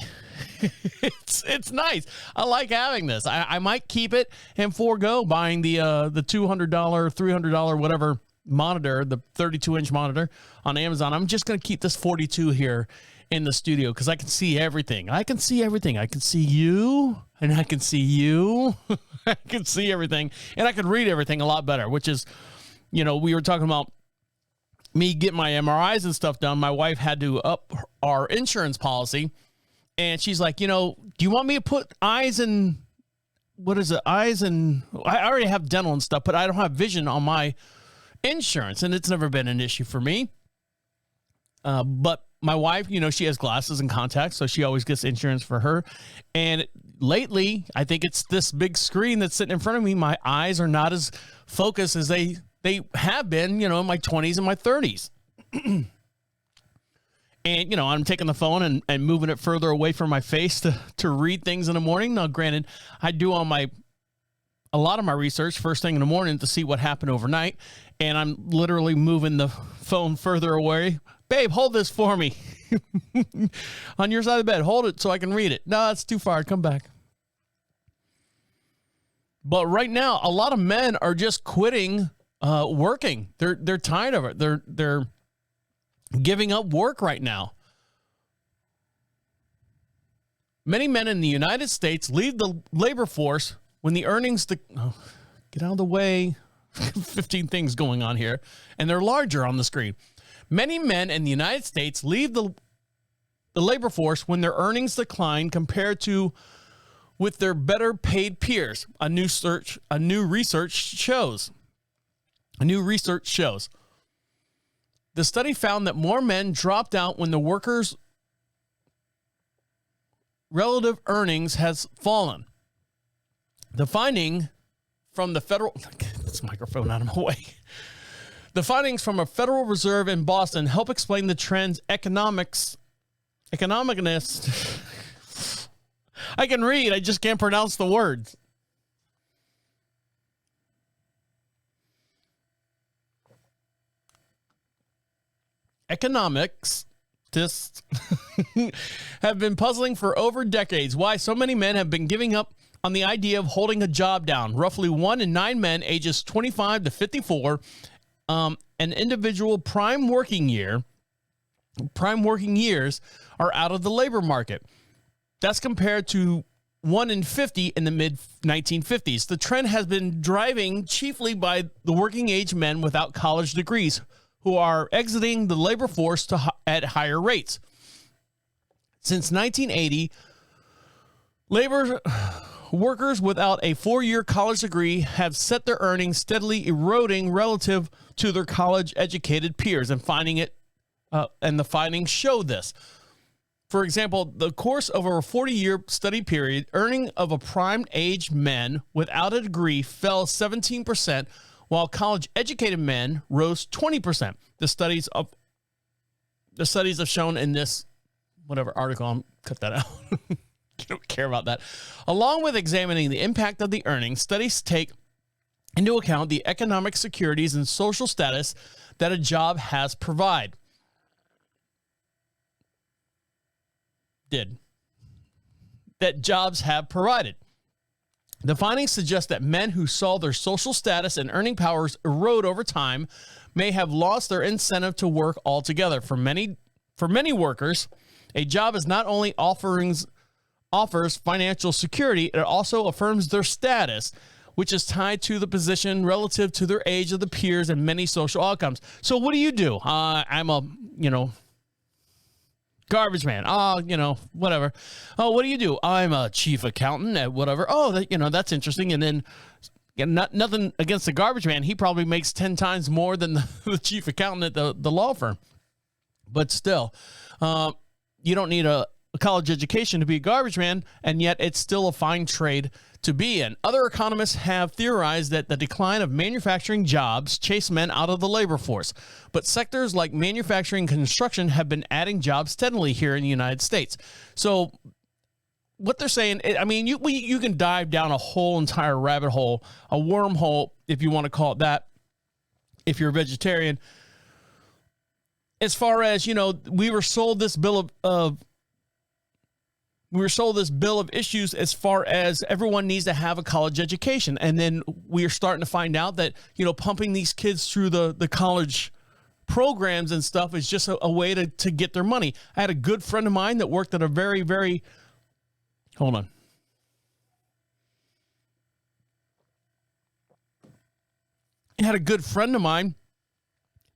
It's nice. I like having this. I might keep it and forego buying the $200, $300, whatever monitor, the 32-inch monitor on Amazon. I'm just going to keep this 42 here in the studio because I can see everything. I can see everything. I can see you, and I can see you. I can see everything, and I can read everything a lot better, which is, we were talking about me getting my MRIs and stuff done. My wife had to up our insurance policy, and she's like, do you want me to put eyes and I already have dental and stuff, but I don't have vision on my insurance, and it's never been an issue for me. But my wife, she has glasses and contacts, so she always gets insurance for her. And lately, I think it's this big screen that's sitting in front of me. My eyes are not as focused as they have been, in my 20s and my 30s. And, I'm taking the phone and moving it further away from my face to read things in the morning. Now, granted, I do a lot of my research first thing in the morning to see what happened overnight. And I'm literally moving the phone further away. Babe, hold this for me. On your side of the bed. Hold it so I can read it. No, it's too far. Come back. But right now, a lot of men are just quitting working. They're tired of it. They're giving up work right now. Many men in the United States leave the labor force when the earnings... get out of the way. 15 things going on here. And they're larger on the screen. Many men in the United States leave the labor force when their earnings decline compared to with their better paid peers. A new research shows. The study found that more men dropped out when the workers' relative earnings has fallen. The finding from the federal... Get this microphone out of my way. The findings from a Federal Reserve in Boston help explain the trend's economicness. I can read, I just can't pronounce the words. Economics have been puzzling for over decades why so many men have been giving up on the idea of holding a job down. Roughly 1 in 9 men ages 25 to 54 an individual prime working years are out of the labor market. That's compared to 1 in 50 in the mid-1950s. The trend has been driven chiefly by the working age men without college degrees who are exiting the labor force at higher rates. Since 1980, labor workers without a 4-year college degree have set their earnings steadily eroding relative to their college-educated peers, and the findings show this. For example, the course of a 40-year study period, earning of a prime-age men without a degree fell 17%, while college-educated men rose 20%. The studies have shown in this article. I'll cut that out. I don't care about that. Along with examining the impact of the earnings, studies take into account the economic securities and social status that a job has provided. That jobs have provided. The findings suggest that men who saw their social status and earning powers erode over time may have lost their incentive to work altogether. For many workers, a job is not only offers financial security, it also affirms their status, which is tied to the position relative to their age of the peers and many social outcomes. So what do you do? I'm a, garbage man. Whatever. Oh, what do you do? I'm a chief accountant at whatever. Oh, that's interesting. And then nothing against the garbage man. He probably makes 10 times more than the chief accountant at the law firm. But still, you don't need a college education to be a garbage man, and yet it's still a fine trade to be in. Other economists have theorized that the decline of manufacturing jobs chase men out of the labor force, but sectors like manufacturing and construction have been adding jobs steadily here in the United States. So what they're saying, I mean, you can dive down a whole entire rabbit hole, a wormhole, if you want to call it that, if you're a vegetarian. As far as, we were sold this bill of issues as far as everyone needs to have a college education. And then we are starting to find out that, pumping these kids through the college programs and stuff is just a way to get their money. I had a good friend of mine that worked at a very, very, hold on. I had a good friend of mine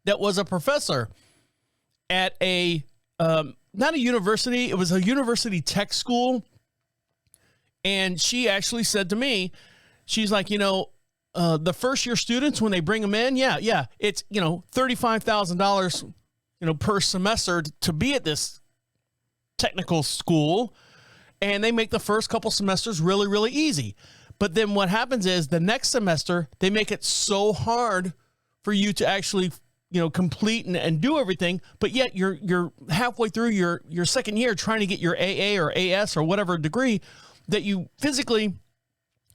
that was a professor at a, not a university, it was a university tech school. And she actually said to me, she's like, the first year students, when they bring them in, it's, $35,000, per semester to be at this technical school. And they make the first couple semesters really, really easy. But then what happens is the next semester, they make it so hard for you to actually, complete and do everything. But yet you're halfway through your second year trying to get your AA or AS or whatever degree that you physically,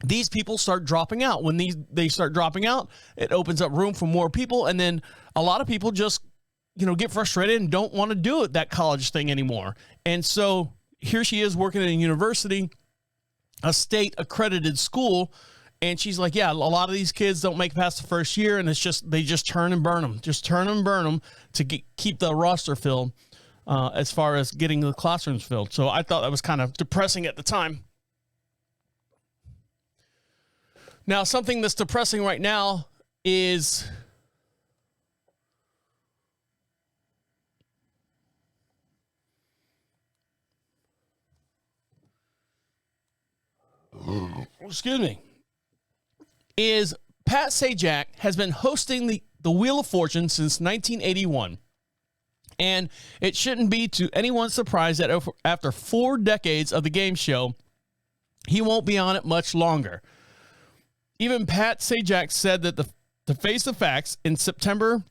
these people start dropping out. When they start dropping out, it opens up room for more people. And then a lot of people just, get frustrated and don't want to do that college thing anymore. And so here she is working at a university, a state accredited school. And she's like, a lot of these kids don't make it past the first year. And they just turn and burn them, to keep the roster filled, as far as getting the classrooms filled. So I thought that was kind of depressing at the time. Now, something that's depressing right now is excuse me, is Pat Sajak has been hosting the Wheel of Fortune since 1981. And it shouldn't be to anyone's surprise that after 4 decades of the game show, he won't be on it much longer. Even Pat Sajak said that to face the facts, in September,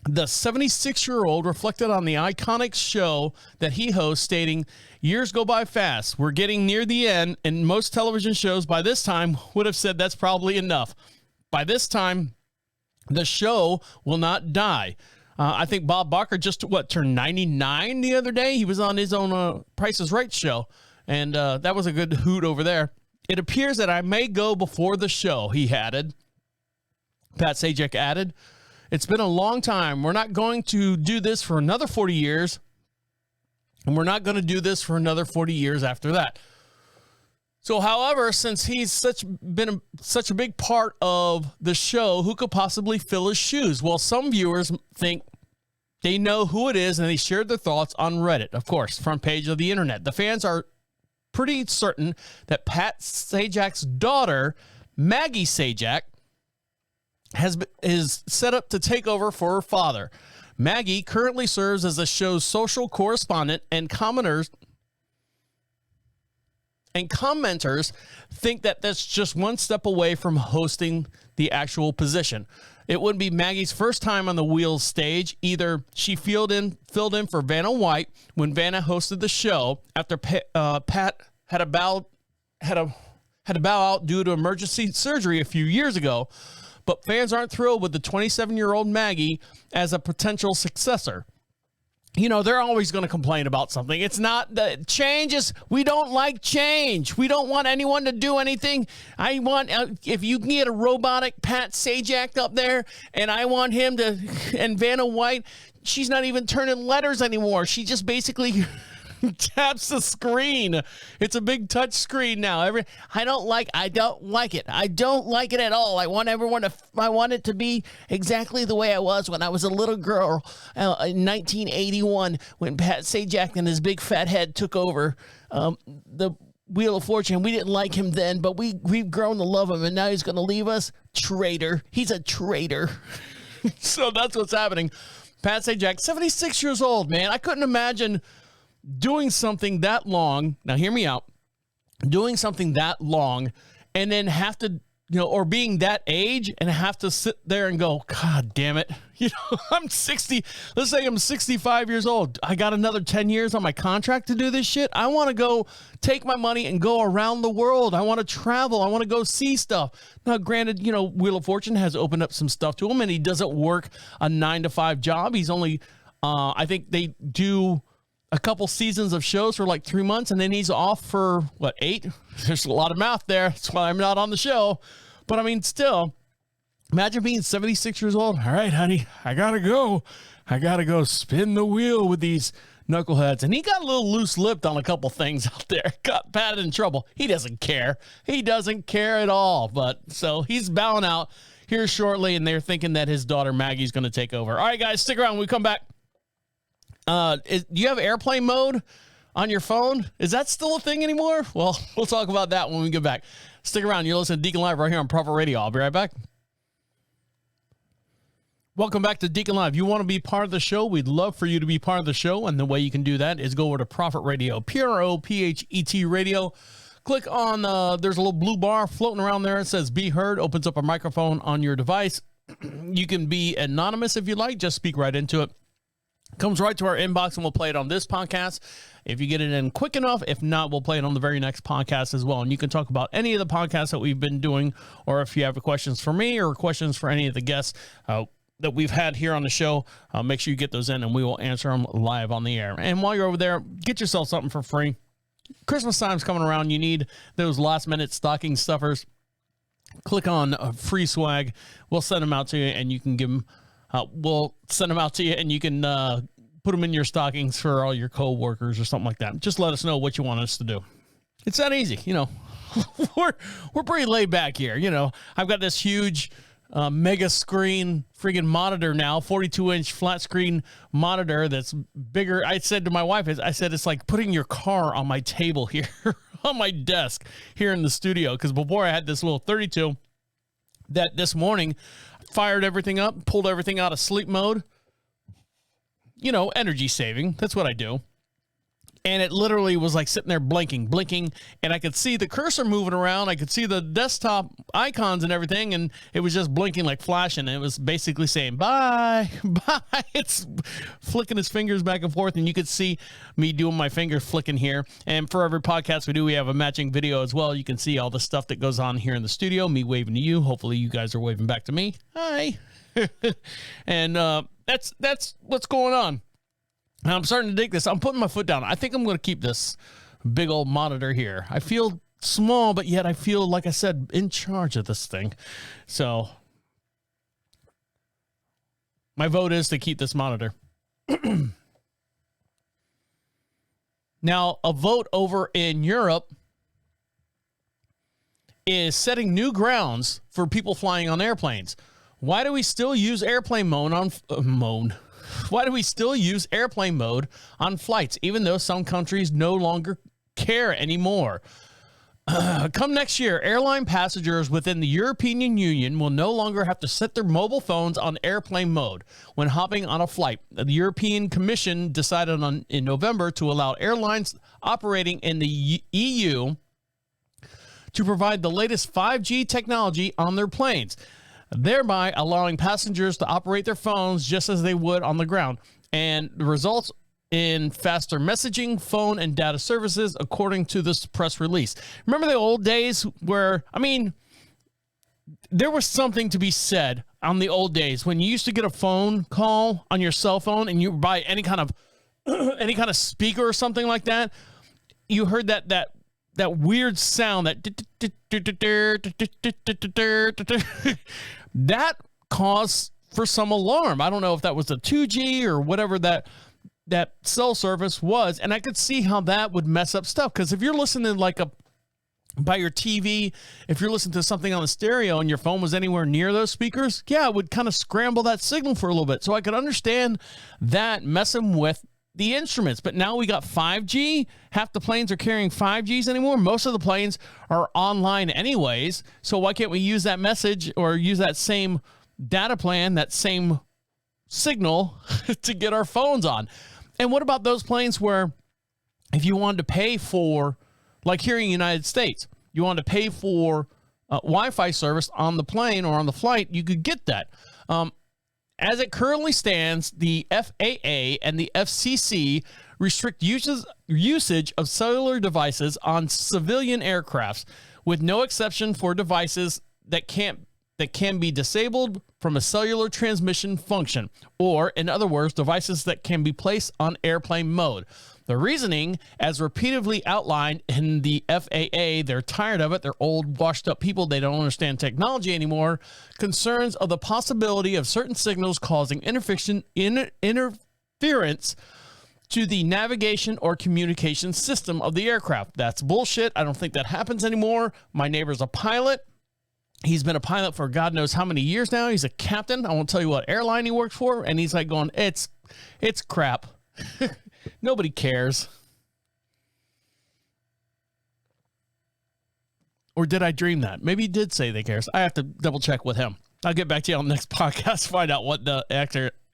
the 76-year-old reflected on the iconic show that he hosts, stating, "Years go by fast. We're getting near the end, and most television shows by this time would have said that's probably enough. By this time, the show will not die." I think Bob Barker just, turned 99 the other day? He was on his own Price is Right show, and that was a good hoot over there. "It appears that I may go before the show," he added. Pat Sajak added, "It's been a long time. We're not going to do this for another 40 years, and we're not going to do this for another 40 years after that." So, however, since he's been such a big part of the show, who could possibly fill his shoes? Well, some viewers think they know who it is, and they shared their thoughts on Reddit, of course, front page of the internet. The fans are pretty certain that Pat Sajak's daughter, Maggie Sajak, is set up to take over for her father. Maggie currently serves as the show's social correspondent, and commenters think that that's just one step away from hosting the actual position. It wouldn't be Maggie's first time on the Wheels stage either. She filled in for Vanna White when Vanna hosted the show after Pat had to bow out due to emergency surgery a few years ago. But fans aren't thrilled with the 27-year-old Maggie as a potential successor. They're always going to complain about something. It's not the changes. We don't like change. We don't want anyone to do anything. I want, if you can get a robotic Pat Sajak up there, and I want him to, and Vanna White, she's not even turning letters anymore. She just basically taps the screen. It's a big touch screen now. I don't like it. I don't like it at all. I want it to be exactly the way I was when I was a little girl in 1981 when Pat Sajak and his big fat head took over the Wheel of Fortune. We didn't like him then, but we've grown to love him, and now he's going to leave us? Traitor. He's a traitor. So that's what's happening. Pat Sajak, 76 years old, man. I couldn't imagine doing something that long. Now hear me out. Doing something that long and then have to, or being that age and have to sit there and go, God damn it. I'm 60. Let's say I'm 65 years old. I got another 10 years on my contract to do this shit. I want to go take my money and go around the world. I want to travel. I want to go see stuff. Now, granted, Wheel of Fortune has opened up some stuff to him, and he doesn't work a 9-to-5 job. He's only, I think they do a couple seasons of shows for like 3 months, and then he's off for 8? There's a lot of math there. That's why I'm not on the show. But I mean, still, imagine being 76 years old. All right, honey, I gotta go. I gotta go spin the wheel with these knuckleheads. And he got a little loose-lipped on a couple things out there. Got patted in trouble. He doesn't care. He doesn't care at all. But so he's bowing out here shortly, and they're thinking that his daughter Maggie's going to take over. All right, guys, stick around when we come back. Do you have airplane mode on your phone? Is that still a thing anymore? Well, we'll talk about that when we get back. Stick around. You're listening to Deacon Live right here on Prophet Radio. I'll be right back. Welcome back to Deacon Live. You want to be part of the show? We'd love for you to be part of the show. And the way you can do that is go over to Prophet Radio, PROPHET Radio. Click on, there's a little blue bar floating around there. It says Be Heard. Opens up a microphone on your device. You can be anonymous if you like. Just speak right into it. Comes right to our inbox, and we'll play it on this podcast if you get it in quick enough. If not, we'll play it on the very next podcast as well. And you can talk about any of the podcasts that we've been doing, or if you have questions for me or questions for any of the guests that we've had here on the show, make sure you get those in, and we will answer them live on the air. And while you're over there, get yourself something for free. Christmas time's coming around. You need those last-minute stocking stuffers. Click on free swag. We'll send them out to you, and you can give them. We'll send them out to you, and you can put them in your stockings for all your co-workers or something like that. Just let us know what you want us to do. It's that easy, We're pretty laid back here, I've got this huge mega screen friggin' monitor now, 42-inch flat screen monitor that's bigger. I said to my wife, it's like putting your car on my table here, on my desk here in the studio, because before I had this little 32 that this morning fired everything up, pulled everything out of sleep mode, energy saving. That's what I do. And it literally was like sitting there blinking, and I could see the cursor moving around. I could see the desktop icons and everything, and it was just blinking, like flashing. And it was basically saying, bye, bye. It's flicking his fingers back and forth, and you could see me doing my finger flicking here. And for every podcast we do, we have a matching video as well. You can see all the stuff that goes on here in the studio, me waving to you. Hopefully you guys are waving back to me. Hi. And that's what's going on. Now, I'm starting to dig this. I'm putting my foot down. I think I'm going to keep this big old monitor here. I feel small, but yet I feel, like I said, in charge of this thing. So my vote is to keep this monitor. Now, a vote over in Europe is setting new grounds for people flying on airplanes. Why do we still use airplane mode on Why do we still use airplane mode on flights, even though some countries no longer care anymore? Come next year, airline passengers within the European Union will no longer have to set their mobile phones on airplane mode when hopping on a flight. The European Commission decided in November to allow airlines operating in the EU to provide the latest 5G technology on their planes, thereby allowing passengers to operate their phones just as they would on the ground, and the results in faster messaging, phone, and data services, according to this press release. Remember the old days where, there was something to be said on the old days when you used to get a phone call on your cell phone and you buy any kind of speaker or something like that. You heard that weird sound, that caused for some alarm. I don't know if that was the 2G or whatever that cell service was, and I could see how that would mess up stuff. Because if you're listening by your TV, if you're listening to something on the stereo and your phone was anywhere near those speakers, yeah, it would kind of scramble that signal for a little bit. So I could understand that messing with the instruments. But now we got 5G. Half the planes are carrying 5Gs anymore. Most of the planes are online anyways. So why can't we use that message or use that same data plan, that same signal to get our phones on? And what about those planes where if you wanted to pay for, like here in the United States, you wanted to pay for Wi-Fi service on the plane or on the flight, you could get that. As it currently stands, the FAA and the FCC restrict usage of cellular devices on civilian aircrafts, with no exception for devices that can be disabled from a cellular transmission function, or, in other words, devices that can be placed on airplane mode. The reasoning, as repeatedly outlined in the FAA, they're tired of it. They're old, washed up people. They don't understand technology anymore. Concerns of the possibility of certain signals causing interference to the navigation or communication system of the aircraft. That's bullshit. I don't think that happens anymore. My neighbor's a pilot. He's been a pilot for God knows how many years now. He's a captain. I won't tell you what airline he works for. And he's like going, it's crap. Nobody cares. Or did I dream that? Maybe he did say they cares. I have to double check with him. I'll get back to you on the next podcast to find out what the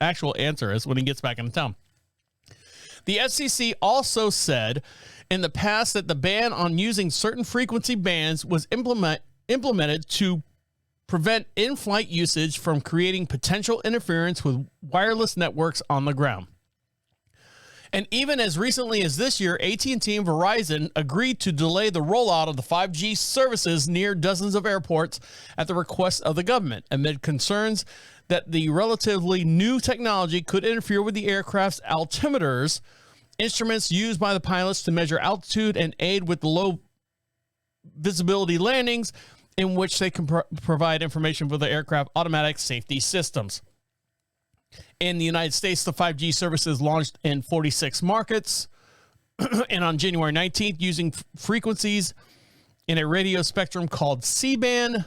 actual answer is when he gets back into town. The FCC also said in the past that the ban on using certain frequency bands was implemented to prevent in-flight usage from creating potential interference with wireless networks on the ground. And even as recently as this year, AT&T and Verizon agreed to delay the rollout of the 5G services near dozens of airports at the request of the government, amid concerns that the relatively new technology could interfere with the aircraft's altimeters, instruments used by the pilots to measure altitude and aid with the low visibility landings, in which they can provide information for the aircraft automatic safety systems. In the United States, the 5G services launched in 46 markets, and on January 19th, using frequencies in a radio spectrum called C-band.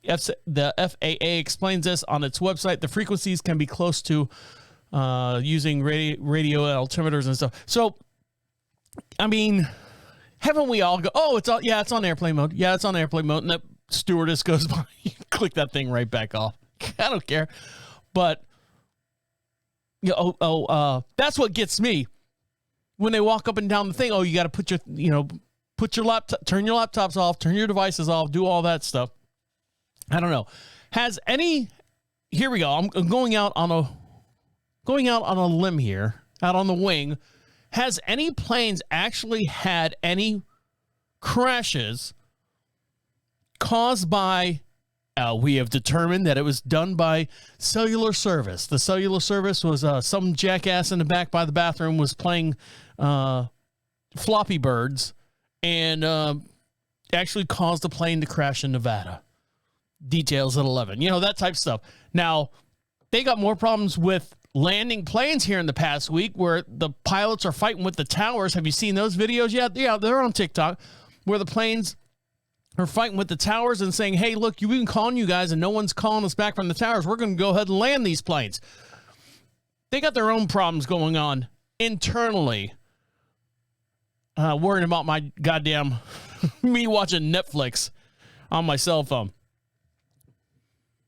The FAA explains this on its website. The frequencies can be close to using radio altimeters and stuff. So, I mean, haven't we all go, oh, it's on airplane mode. Yeah, it's on airplane mode. And that stewardess goes by, you click that thing right back off. I don't care. But, that's what gets me when they walk up and down the thing. Oh, you got to put your laptop, turn your laptops off, turn your devices off, do all that stuff. I don't know. Here we go. I'm going out on a limb here, out on the wing. Has any planes actually had any crashes caused by, we have determined that it was done by cellular service. The cellular service was some jackass in the back by the bathroom was playing Floppy Birds and actually caused the plane to crash in Nevada. Details at 11. That type of stuff. Now, they got more problems with landing planes here in the past week where the pilots are fighting with the towers. Have you seen those videos yet? Yeah, they're on TikTok, where the planes are fighting with the towers and saying, hey, look, we've been calling you guys and no one's calling us back from the towers. We're going to go ahead and land these planes. They got their own problems going on internally. Worrying about my goddamn me watching Netflix on my cell phone.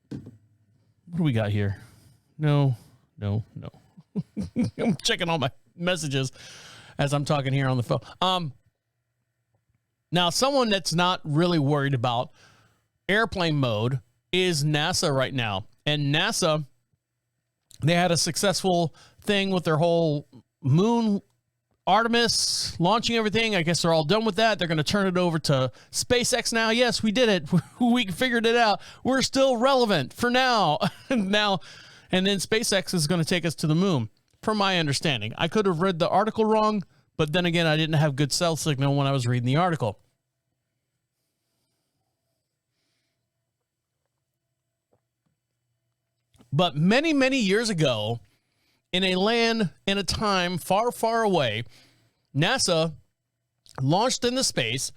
What do we got here? No. I'm checking all my messages as I'm talking here on the phone. Now, someone that's not really worried about airplane mode is NASA right now. And NASA, they had a successful thing with their whole moon Artemis launching everything. I guess they're all done with that. They're going to turn it over to SpaceX now. Yes, we did it. We figured it out. We're still relevant for now. And then SpaceX is going to take us to the moon, from my understanding. I could have read the article wrong, but then again, I didn't have good cell signal when I was reading the article. But many, many years ago, in a land, in a time far, far away, NASA launched into space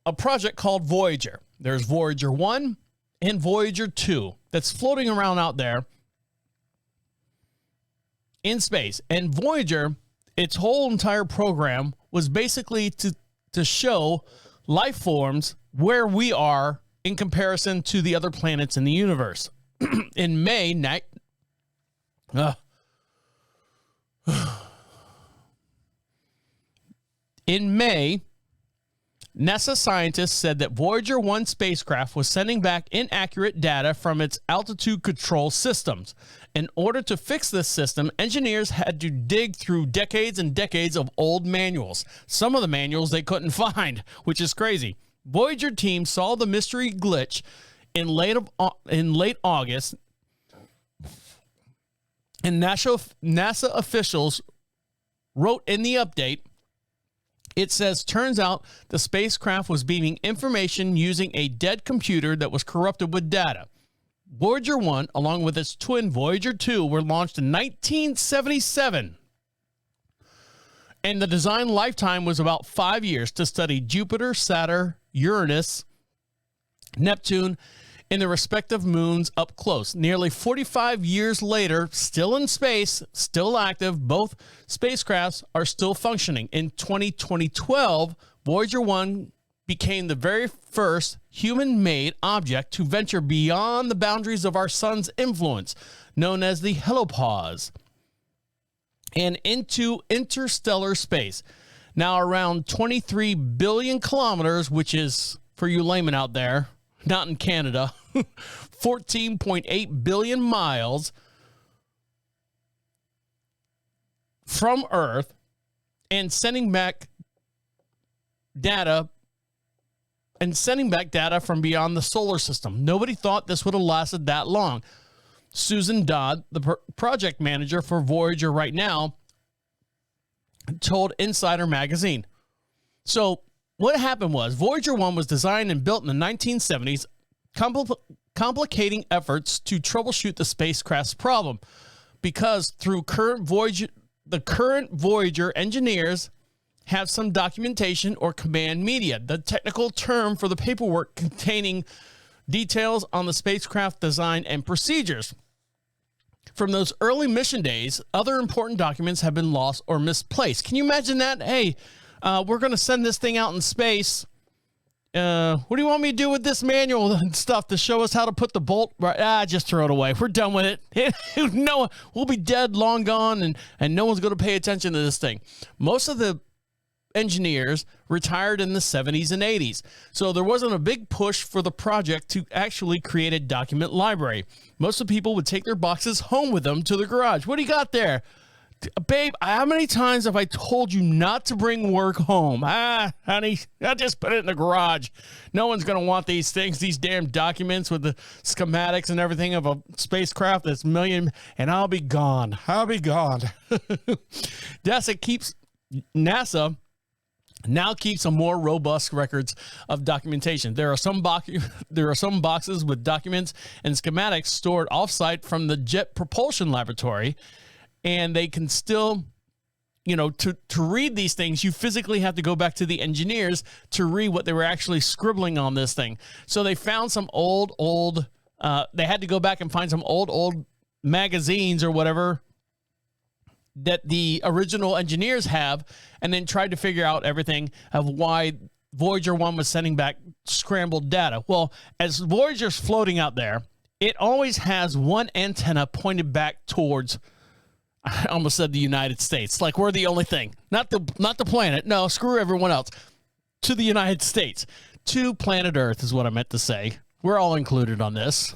a project called Voyager. There's Voyager 1 and Voyager 2 that's floating around out there in space. And Voyager, its whole entire program was basically to show life forms where we are in comparison to the other planets in the universe. In May, in May NASA scientists said that Voyager 1 spacecraft was sending back inaccurate data from its altitude control systems. In order to fix this system, engineers had to dig through decades and decades of old manuals. Some of the manuals they couldn't find, which is crazy. Voyager team saw the mystery glitch in late August, and NASA officials wrote in the update, it says, turns out the spacecraft was beaming information using a dead computer that was corrupted with data. Voyager 1, along with its twin Voyager 2, were launched in 1977. And the design lifetime was about 5 years to study Jupiter, Saturn, Uranus, Neptune, and the respective moons up close. Nearly 45 years later, still in space, still active, both spacecrafts are still functioning. In 2012, Voyager 1 became the very first human-made object to venture beyond the boundaries of our sun's influence, known as the helipause, and into interstellar space. Now around 23 billion kilometers, which is, for you laymen out there, not in Canada, 14.8 billion miles from Earth, and sending back data from beyond the solar system. Nobody thought this would have lasted that long. Susan Dodd, the project manager for Voyager right now, told Insider magazine. So what happened was Voyager 1 was designed and built in the 1970s, complicating efforts to troubleshoot the spacecraft's problem, because through the current Voyager engineers have some documentation or command media, the technical term for the paperwork containing details on the spacecraft design and procedures. From those early mission days, other important documents have been lost or misplaced. Can you imagine that? Hey, we're going to send this thing out in space. What do you want me to do with this manual and stuff to show us how to put the bolt right? Just throw it away. We're done with it. No, we'll be dead, long gone, and no one's going to pay attention to this thing. Most of the engineers retired in the 70s and 80s, so there wasn't a big push for the project to actually create a document library. Most of the people would take their boxes home with them to the garage. What do you got there? Babe, how many times have I told you not to bring work home? Honey, I just put it in the garage. No one's going to want these things, these damn documents with the schematics and everything of a spacecraft that's million, and I'll be gone. NASA now keeps some more robust records of documentation. There are some boxes with documents and schematics stored offsite from the Jet Propulsion Laboratory, and they can still, to read these things, you physically have to go back to the engineers to read what they were actually scribbling on this thing. So they found some they had to go back and find some old magazines or whatever that the original engineers have, and then tried to figure out everything of why Voyager 1 was sending back scrambled data. Well, as Voyager's floating out there, it always has one antenna pointed back towards, I almost said the United States, like we're the only thing, not the planet. No, screw everyone else. To the United States, to planet Earth is what I meant to say. We're all included on this.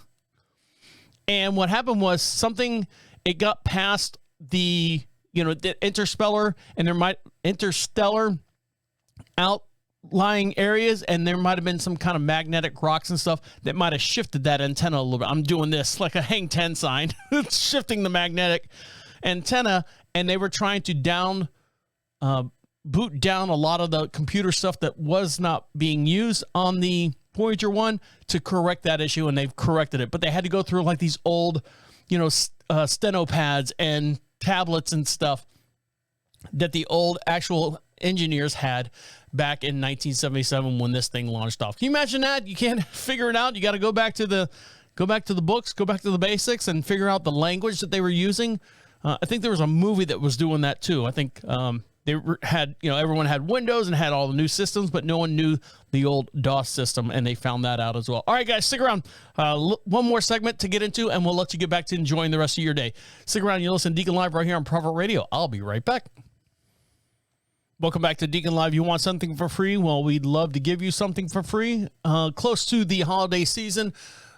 And what happened was it got past the interstellar outlying areas, and there might have been some kind of magnetic rocks and stuff that might have shifted that antenna a little bit. I'm doing this like a hang 10 sign. It's shifting the magnetic antenna, and they were trying to boot down a lot of the computer stuff that was not being used on the Voyager 1 to correct that issue, and they've corrected it. But they had to go through like these old, steno pads and tablets and stuff that the old actual engineers had back in 1977 when this thing launched off. Can you imagine that? You can't figure it out. You got to go back to the books, go back to the basics, and figure out the language that they were using. I think there was a movie that was doing that too. I think they had, everyone had Windows and had all the new systems, but no one knew the old DOS system, and they found that out as well. All right, guys, stick around. One more segment to get into, and we'll let you get back to enjoying the rest of your day. Stick around. You listen to Deacon Live right here on Prophet Radio. I'll be right back. Welcome back to Deacon Live. You want something for free? Well, we'd love to give you something for free. Close to the holiday season,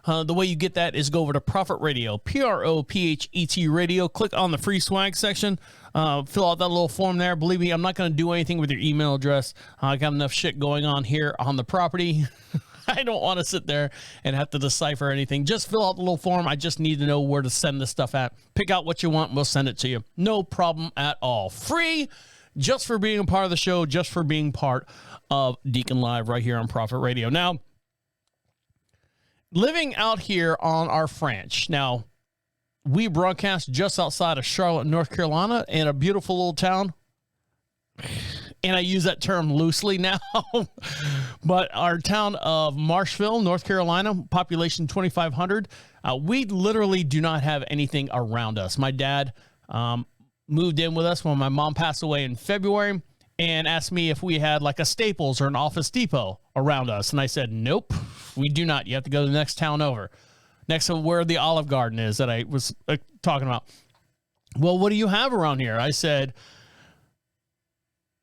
the way you get that is go over to Prophet Radio, Prophet Radio. Click on the free swag section. Fill out that little form there. Believe me, I'm not going to do anything with your email address. I got enough shit going on here on the property. I don't want to sit there and have to decipher anything. Just fill out the little form. I just need to know where to send this stuff at. Pick out what you want, and we'll send it to you. No problem at all. Free. Just for being a part of the show, just for being part of Deacon Live right here on Prophet Radio. Now, living out here on our ranch. Now, we broadcast just outside of Charlotte, North Carolina, in a beautiful little town. And I use that term loosely now. But our town of Marshville, North Carolina, population 2,500. We literally do not have anything around us. My dad moved in with us when my mom passed away in February and asked me if we had like a Staples or an Office Depot around us. And I said, nope, we do not. You have to go to the next town over, next to where the Olive Garden is that I was talking about. Well, what do you have around here? I said,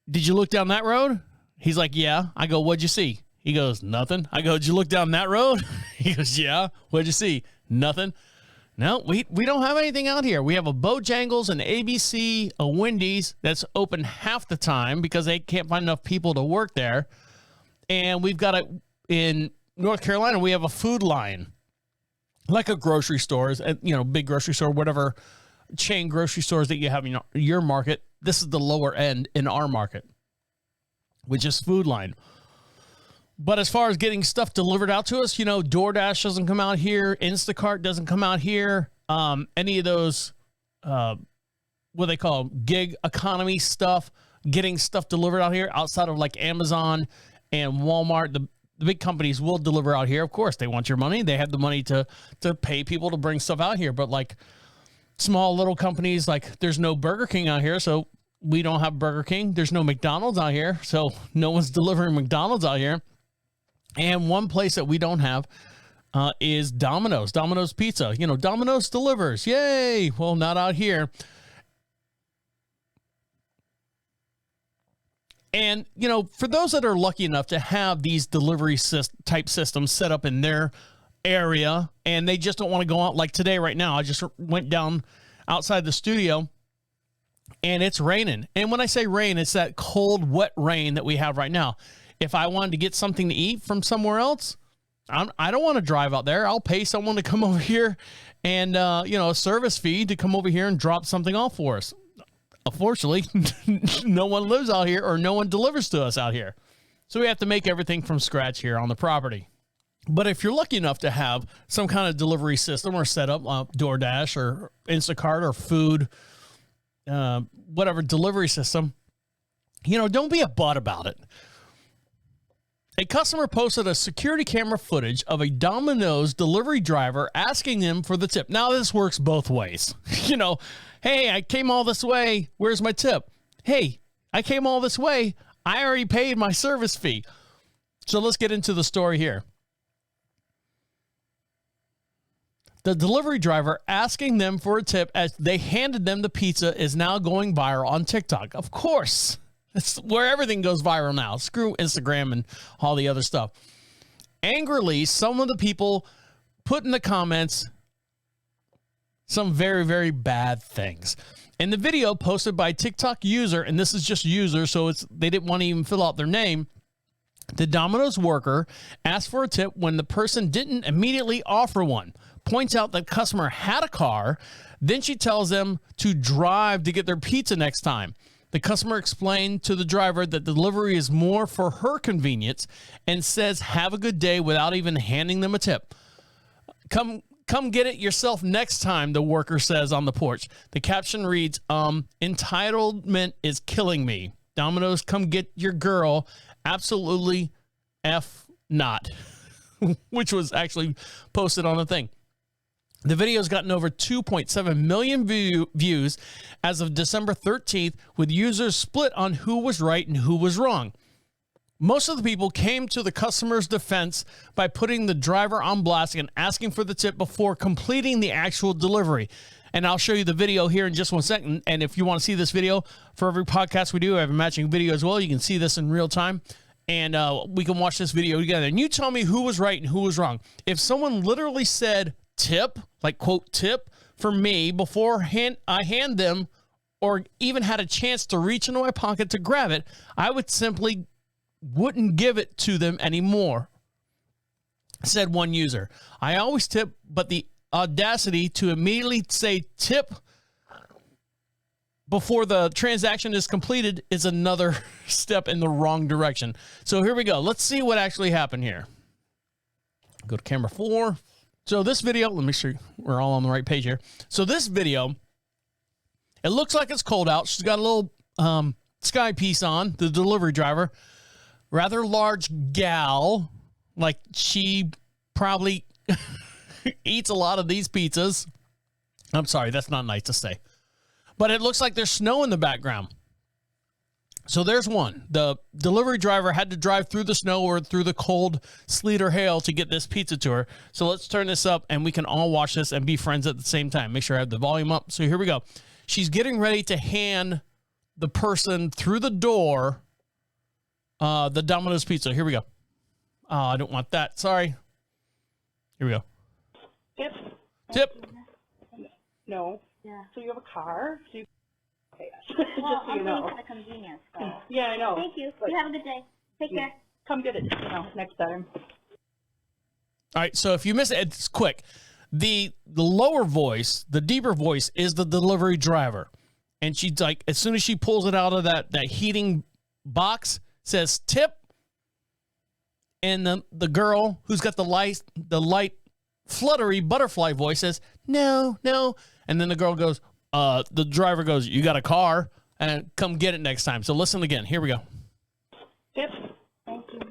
did you look down that road? He's like, yeah. I go, what'd you see? He goes, nothing. I go, did you look down that road? He goes, yeah. What'd you see? Nothing. No, we don't have anything out here. We have a Bojangles, an ABC, a Wendy's that's open half the time because they can't find enough people to work there. And we've got in North Carolina, we have a Food Lion, like a grocery stores, big grocery store, whatever chain grocery stores that you have in your market. This is the lower end in our market, which is Food Lion. But as far as getting stuff delivered out to us, DoorDash doesn't come out here. Instacart doesn't come out here. Any of those, what they call gig economy stuff, getting stuff delivered out here outside of like Amazon and Walmart, the big companies will deliver out here. Of course, they want your money. They have the money to pay people to bring stuff out here. But like small little companies, like there's no Burger King out here, so we don't have Burger King. There's no McDonald's out here, so no one's delivering McDonald's out here. And one place that we don't have is Domino's Pizza. Domino's delivers. Yay. Well, not out here. And, for those that are lucky enough to have these delivery type systems set up in their area and they just don't want to go out like today, right now, I just went down outside the studio and it's raining. And when I say rain, it's that cold, wet rain that we have right now. If I wanted to get something to eat from somewhere else, I don't want to drive out there. I'll pay someone to come over here and, a service fee to come over here and drop something off for us. Unfortunately, no one lives out here or no one delivers to us out here. So we have to make everything from scratch here on the property. But if you're lucky enough to have some kind of delivery system or setup, DoorDash or Instacart or food, whatever delivery system, don't be a butt about it. A customer posted a security camera footage of a Domino's delivery driver asking them for the tip. Now, this works both ways. Hey, I came all this way. Where's my tip? Hey, I came all this way. I already paid my service fee. So let's get into the story here. The delivery driver asking them for a tip as they handed them the pizza is now going viral on TikTok. Of course. It's where everything goes viral now. Screw Instagram and all the other stuff. Angrily, some of the people put in the comments some very, very bad things. In the video posted by TikTok user, and this is just user, so they didn't want to even fill out their name, the Domino's worker asked for a tip when the person didn't immediately offer one. Points out that the customer had a car. Then she tells them to drive to get their pizza next time. The customer explained to the driver that delivery is more for her convenience and says, have a good day without even handing them a tip. Come get it yourself next time, the worker says on the porch. The caption reads, entitlement is killing me. Domino's, come get your girl. Absolutely F not. Which was actually posted on the thing. The video's gotten over 2.7 million views as of December 13th, with users split on who was right and who was wrong. Most of the people came to the customer's defense by putting the driver on blast and asking for the tip before completing the actual delivery. And I'll show you the video here in just 1 second. And if you want to see this video, for every podcast we do, I have a matching video as well. You can see this in real time. And we can watch this video together. And you tell me who was right and who was wrong. If someone literally said tip, like quote tip, for me before I hand them or even had a chance to reach into my pocket to grab it, I would simply wouldn't give it to them anymore, said one user. I always tip, but the audacity to immediately say tip before the transaction is completed is another step in the wrong direction. So here we go. Let's see what actually happened here. Go to camera 4. So this video, let me make sure we're all on the right page here. So this video, it looks like it's cold out. She's got a little sky piece on, the delivery driver. Rather large gal, like she probably eats a lot of these pizzas. I'm sorry, that's not nice to say. But it looks like there's snow in the background. So there's one. The delivery driver had to drive through the snow or through the cold sleet or hail to get this pizza to her. So let's turn this up and we can all watch this and be friends at the same time. Make sure I have the volume up. So here we go. She's getting ready to hand the person through the door the Domino's pizza. Here we go. Oh, I don't want that. Sorry. Here we go. Tip. No. Yeah. So you have a car? So you... Okay. Well, Just so I'm you waiting know. for the convenience. So. Yeah, I know. Thank you. But You have a good day. Take care. come get it, next time. All right, so if you miss it, it's quick. The lower voice, the deeper voice, is the delivery driver. And she's like, as soon as she pulls it out of that heating box, says tip. And the girl who's got the light fluttery butterfly voice says, no. And then the girl goes, the driver goes, you got a car? And come get it next time. So listen again. Here we go. Tip. Thank you.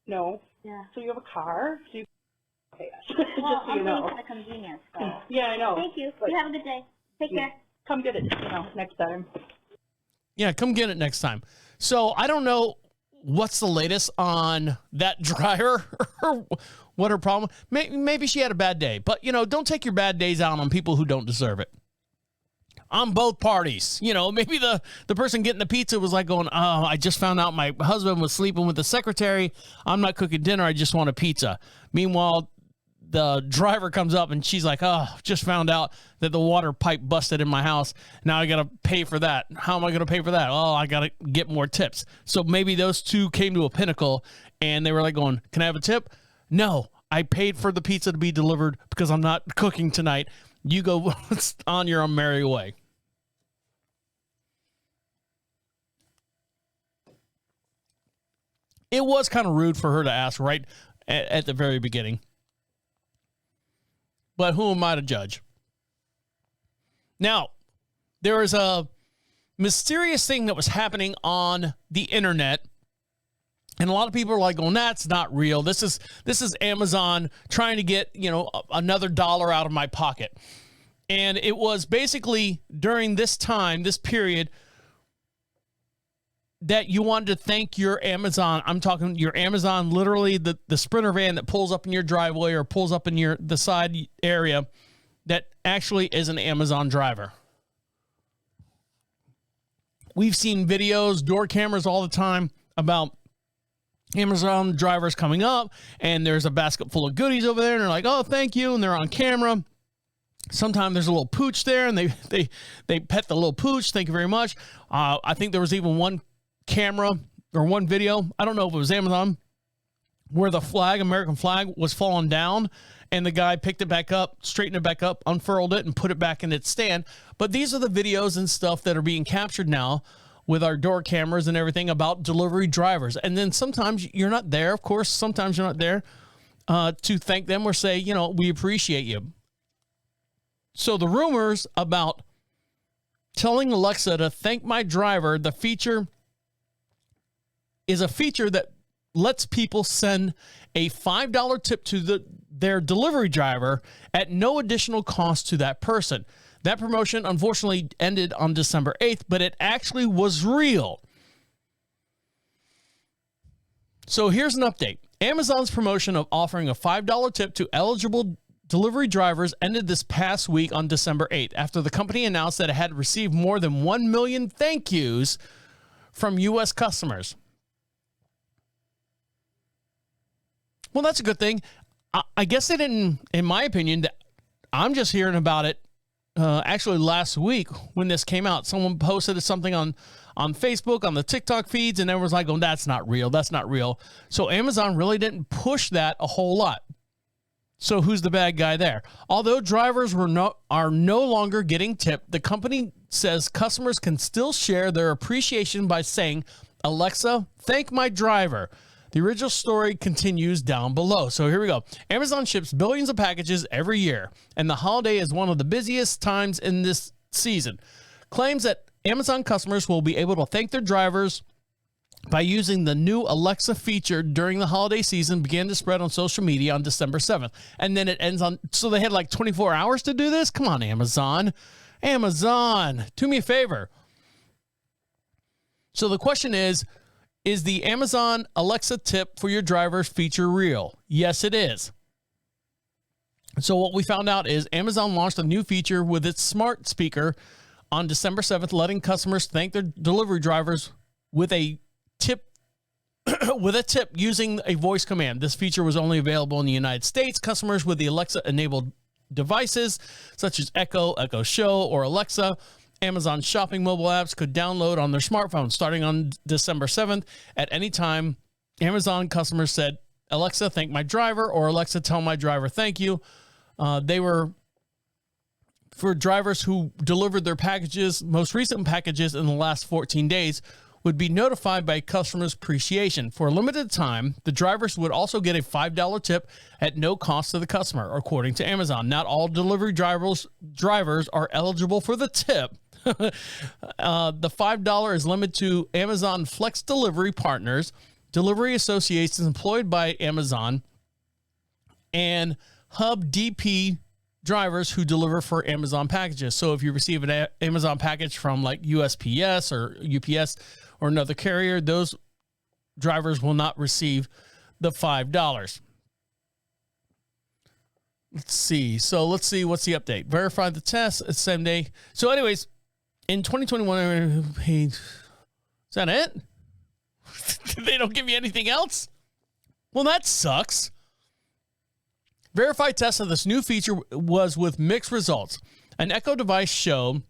No. Yeah. So you have a car? So you... Okay. Well, Just so I'm you waiting know. for the convenience. So. Yeah, I know. Thank you. But You have a good day. Take care. come get it, next time. Yeah, come get it next time. So I don't know what's the latest on that driver or what her problem. Maybe she had a bad day, but don't take your bad days out on people who don't deserve it. On both parties, maybe the person getting the pizza was like going, oh, I just found out my husband was sleeping with the secretary. I'm not cooking dinner. I just want a pizza. Meanwhile, the driver comes up and she's like, oh, just found out that the water pipe busted in my house. Now I got to pay for that. How am I going to pay for that? Oh, I got to get more tips. So maybe those two came to a pinnacle and they were like going, can I have a tip? No, I paid for the pizza to be delivered because I'm not cooking tonight. You go on your merry way. It was kind of rude for her to ask right at the very beginning. But who am I to judge? Now, there was a mysterious thing that was happening on the internet. And a lot of people are like, that's not real. This is Amazon trying to get, another dollar out of my pocket. And it was basically during this time, this period, that you wanted to thank your Amazon. I'm talking your Amazon, literally the Sprinter van that pulls up in your driveway or pulls up in the side area that actually is an Amazon driver. We've seen videos, door cameras all the time about Amazon drivers coming up and there's a basket full of goodies over there and they're like, oh, thank you. And they're on camera. Sometimes there's a little pooch there and they pet the little pooch. Thank you very much. I think there was even one camera or one video, I don't know if it was Amazon, where the American flag was falling down and the guy picked it back up, straightened it back up, unfurled it and put it back in its stand. But these are the videos and stuff that are being captured now with our door cameras and everything about delivery drivers. And then sometimes you're not there. Of course, sometimes you're not there to thank them or say, we appreciate you. So the rumors about telling Alexa to thank my driver, the feature is a feature that lets people send a $5 tip to their delivery driver at no additional cost to that person. That promotion unfortunately ended on December 8th, but it actually was real. So here's an update. Amazon's promotion of offering a $5 tip to eligible delivery drivers ended this past week on December 8th after the company announced that it had received more than 1 million thank yous from U.S. customers. Well, that's a good thing. I guess they didn't, in my opinion, I'm just hearing about it actually last week when this came out. Someone posted something on Facebook, on the TikTok feeds, and everyone's like, oh, that's not real. That's not real. So Amazon really didn't push that a whole lot. So who's the bad guy there? Although drivers are no longer getting tipped, the company says customers can still share their appreciation by saying, Alexa, thank my driver. The original story continues down below. So here we go. Amazon ships billions of packages every year, and the holiday is one of the busiest times in this season. Claims that Amazon customers will be able to thank their drivers by using the new Alexa feature during the holiday season began to spread on social media on December 7th. And then it ends on, so they had like 24 hours to do this? Come on, Amazon. Amazon, do me a favor. So the question is the Amazon Alexa tip for your drivers feature real? Yes, it is. So what we found out is Amazon launched a new feature with its smart speaker on December 7th, letting customers thank their delivery drivers with a tip using a voice command. This feature was only available in the United States. Customers with the Alexa enabled devices such as Echo Show, or Alexa, Amazon shopping mobile apps could download on their smartphones starting on December 7th. At any time, Amazon customers said, Alexa, thank my driver, or Alexa, tell my driver thank you. They were for drivers who delivered their packages, most recent packages in the last 14 days, would be notified by customers' appreciation. For a limited time, the drivers would also get a $5 tip at no cost to the customer, according to Amazon. Not all delivery drivers are eligible for the tip. The $5 is limited to Amazon Flex delivery partners, delivery associations employed by Amazon, and Hub DP drivers who deliver for Amazon packages. So if you receive an Amazon package from like USPS or UPS or another carrier, those drivers will not receive the $5. Let's see. So let's see what's the update. Verify the test. It's same day. So anyways, in 2021, is that it? They don't give you anything else? Well, that sucks. Verified test of this new feature was with mixed results. An Echo device show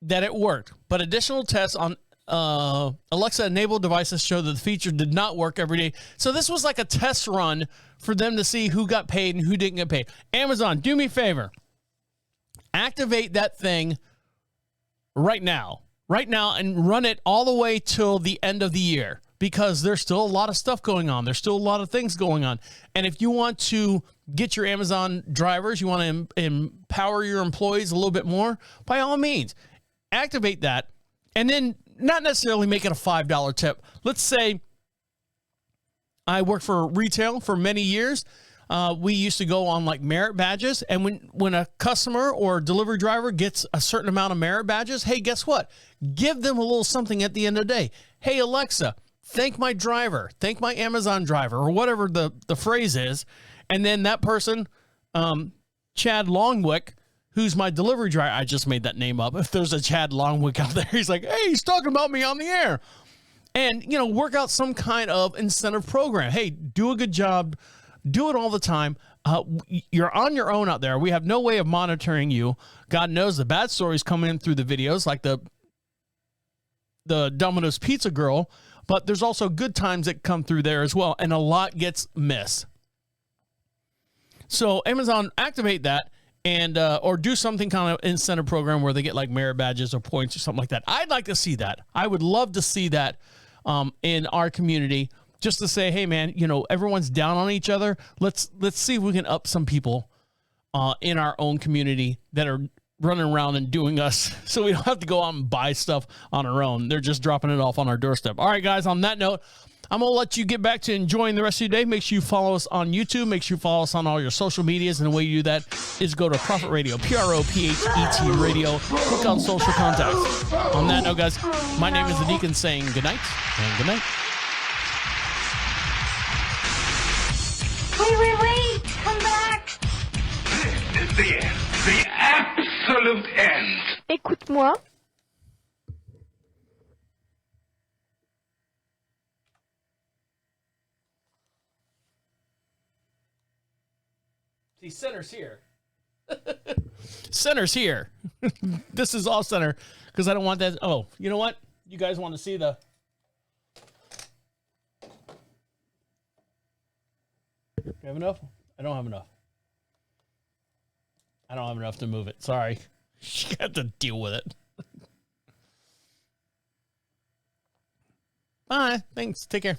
that it worked, but additional tests on Alexa-enabled devices show that the feature did not work every day. So this was like a test run for them to see who got paid and who didn't get paid. Amazon, do me a favor. Activate that thing right now, and run it all the way till the end of the year, because there's still a lot of stuff going on. There's still a lot of things going on. And if you want to get your Amazon drivers, you want to empower your employees a little bit more, by all means, activate that. And then not necessarily make it a $5 tip. Let's say I worked for retail for many years. We used to go on like merit badges. And when a customer or delivery driver gets a certain amount of merit badges, hey, guess what? Give them a little something at the end of the day. Hey, Alexa, thank my driver, thank my Amazon driver, or whatever the phrase is. And then that person, Chad Longwick, who's my delivery driver, I just made that name up. If there's a Chad Longwick out there, he's like, hey, he's talking about me on the air. And, work out some kind of incentive program. Hey, do a good job. Do it all the time. You're on your own out there. We have no way of monitoring you. God knows the bad stories come in through the videos, like the Domino's Pizza girl. But there's also good times that come through there as well. And a lot gets missed. So Amazon, activate that. And or do something kind of incentive program where they get like merit badges or points or something like that. I'd like to see that. I would love to see that in our community, just to say, hey man, everyone's down on each other. Let's see if we can up some people in our own community that are running around and doing us, so we don't have to go out and buy stuff on our own. They're just dropping it off on our doorstep. All right, guys. On that note, I'm going to let you get back to enjoying the rest of your day. Make sure you follow us on YouTube. Make sure you follow us on all your social medias. And the way you do that is go to Prophet Radio, PROPHET Radio. Click on social contacts. On that note, guys, my name is the Deacon saying good night and good night. Wait. Come back. This is the end. The absolute end. Écoute-moi. See, center's here. Center's here. This is off center because I don't want that. Oh, you know what? You guys want to see the. Do you have enough? I don't have enough. I don't have enough to move it. Sorry. You have to deal with it. Bye. Thanks. Take care.